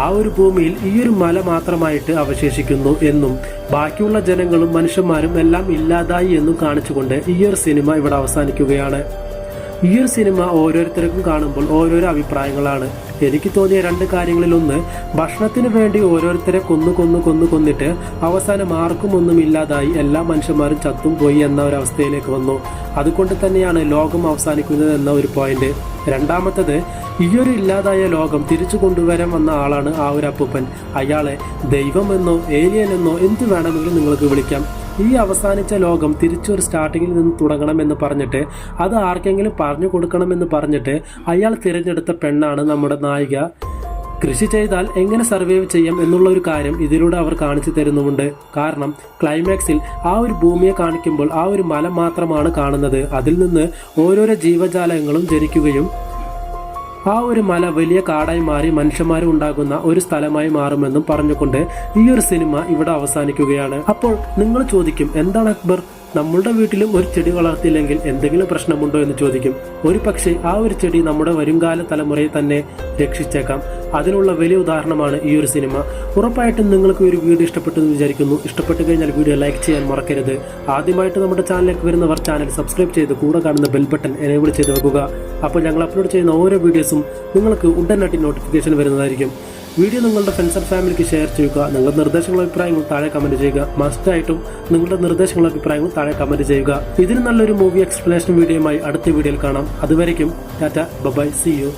ആ ഒരു ഭൂമിയിൽ ഈ ഒരു മല മാത്രമായിട്ട് അവശേഷിക്കുന്നു എന്നും ബാക്കിയുള്ള ജനങ്ങളും മനുഷ്യന്മാരും എല്ലാം ഇല്ലാതായി എന്നും കാണിച്ചുകൊണ്ട് ഈ ഒരു സിനിമ ഇവിടെ അവസാനിക്കുകയാണ്. ഈ ഒരു സിനിമ ഓരോരുത്തർക്കും കാണുമ്പോൾ ഓരോരോ അഭിപ്രായങ്ങളാണ്. എനിക്ക് തോന്നിയ രണ്ട് കാര്യങ്ങളിലൊന്ന്, ഭക്ഷണത്തിന് വേണ്ടി ഓരോരുത്തരെ കൊന്നിട്ട് അവസാനം ആർക്കും ഒന്നും ഇല്ലാതായി എല്ലാ മനുഷ്യന്മാരും ചത്തും പോയി എന്ന ഒരു അവസ്ഥയിലേക്ക് വന്നു. അതുകൊണ്ട് തന്നെയാണ് ലോകം അവസാനിക്കുന്നത് എന്ന ഒരു പോയിന്റ്. രണ്ടാമത്തത്, ഈ ഒരു ഇല്ലാതായ ലോകം തിരിച്ചു കൊണ്ടുവരാൻ വന്ന ആളാണ് ആ ഒരു അപ്പൂപ്പൻ. അയാളെ ദൈവമെന്നോ ഏലിയൻ എന്നോ എന്ത് വേണമെങ്കിലും നിങ്ങൾക്ക് വിളിക്കാം. ഈ അവസാനിച്ച ലോകം തിരിച്ചൊരു സ്റ്റാർട്ടിങ്ങിൽ നിന്ന് തുടങ്ങണമെന്ന് പറഞ്ഞിട്ട് അത് ആർക്കെങ്കിലും പറഞ്ഞു കൊടുക്കണമെന്ന് പറഞ്ഞിട്ട് അയാൾ തിരഞ്ഞെടുത്ത പെണ്ണാണ് നമ്മുടെ നായിക. കൃഷി ചെയ്താൽ എങ്ങനെ സർവൈവ് ചെയ്യാം എന്നുള്ള ഒരു കാര്യം ഇതിലൂടെ അവർ കാണിച്ചു തരുന്നുമുണ്ട്. കാരണം ക്ലൈമാക്സിൽ ആ ഒരു ഭൂമിയെ കാണിക്കുമ്പോൾ ആ ഒരു മല മാത്രമാണ് കാണുന്നത്. അതിൽ നിന്ന് ഓരോരോ ജീവജാലങ്ങളും ജനിക്കുകയും ആ ഒരു മല വലിയ കാടായി മാറി മനുഷ്യന്മാരും ഉണ്ടാകുന്ന ഒരു സ്ഥലമായി മാറുമെന്നും പറഞ്ഞുകൊണ്ട് ഈ ഒരു സിനിമ ഇവിടെ അവസാനിക്കുകയാണ്. അപ്പോൾ നിങ്ങൾ ചോദിക്കും, എന്താണ് അക്ബർ, നമ്മളുടെ വീട്ടിലും ഒരു ചെടി വളർത്തിയില്ലെങ്കിൽ എന്തെങ്കിലും പ്രശ്നമുണ്ടോ എന്ന് ചോദിക്കും. ഒരു പക്ഷേ ആ ഒരു ചെടി നമ്മുടെ വരുംകാല തലമുറയെ തന്നെ രക്ഷിച്ചേക്കാം. അതിനുള്ള വലിയ ഉദാഹരണമാണ് ഈ ഒരു സിനിമ. ഉറപ്പായിട്ടും നിങ്ങൾക്ക് ഒരു വീഡിയോ ഇഷ്ടപ്പെട്ടു എന്ന് വിചാരിക്കുന്നു. ഇഷ്ടപ്പെട്ടു കഴിഞ്ഞാൽ വീഡിയോ ലൈക്ക് ചെയ്യാൻ മറക്കരുത്. ആദ്യമായിട്ട് നമ്മുടെ ചാനലിലേക്ക് വരുന്നവർ ചാനൽ സബ്സ്ക്രൈബ് ചെയ്ത് കൂടെ കാണുന്ന ബെൽ ബട്ടൺ എനേബിൾ ചെയ്ത് വെക്കുക. അപ്പോൾ ഞങ്ങൾ അപ്ലോഡ് ചെയ്യുന്ന ഓരോ വീഡിയോസും നിങ്ങൾക്ക് ഉടനടി നോട്ടിഫിക്കേഷൻ വരുന്നതായിരിക്കും. വീഡിയോ നിങ്ങളുടെ ഫ്രണ്ട്സ് ആൻഡ് ഫാമിലിക്ക് ഷെയർ ചെയ്യുക. നിങ്ങളുടെ നിർദ്ദേശങ്ങളും അഭിപ്രായങ്ങളും താഴെ കമന്റ് ചെയ്യുക. മസ്റ്റായിട്ടും നിങ്ങളുടെ നിർദ്ദേശങ്ങളും അഭിപ്രായങ്ങളും താഴെ കമന്റ് ചെയ്യുക. ഇതിന് നല്ലൊരു മൂവി എക്സ്പ്ലനേഷൻ വീഡിയോയുമായി അടുത്ത വീഡിയോയിൽ കാണാം. അതുവരയ്ക്കും ടാറ്റ, ബൈ, സീ യു.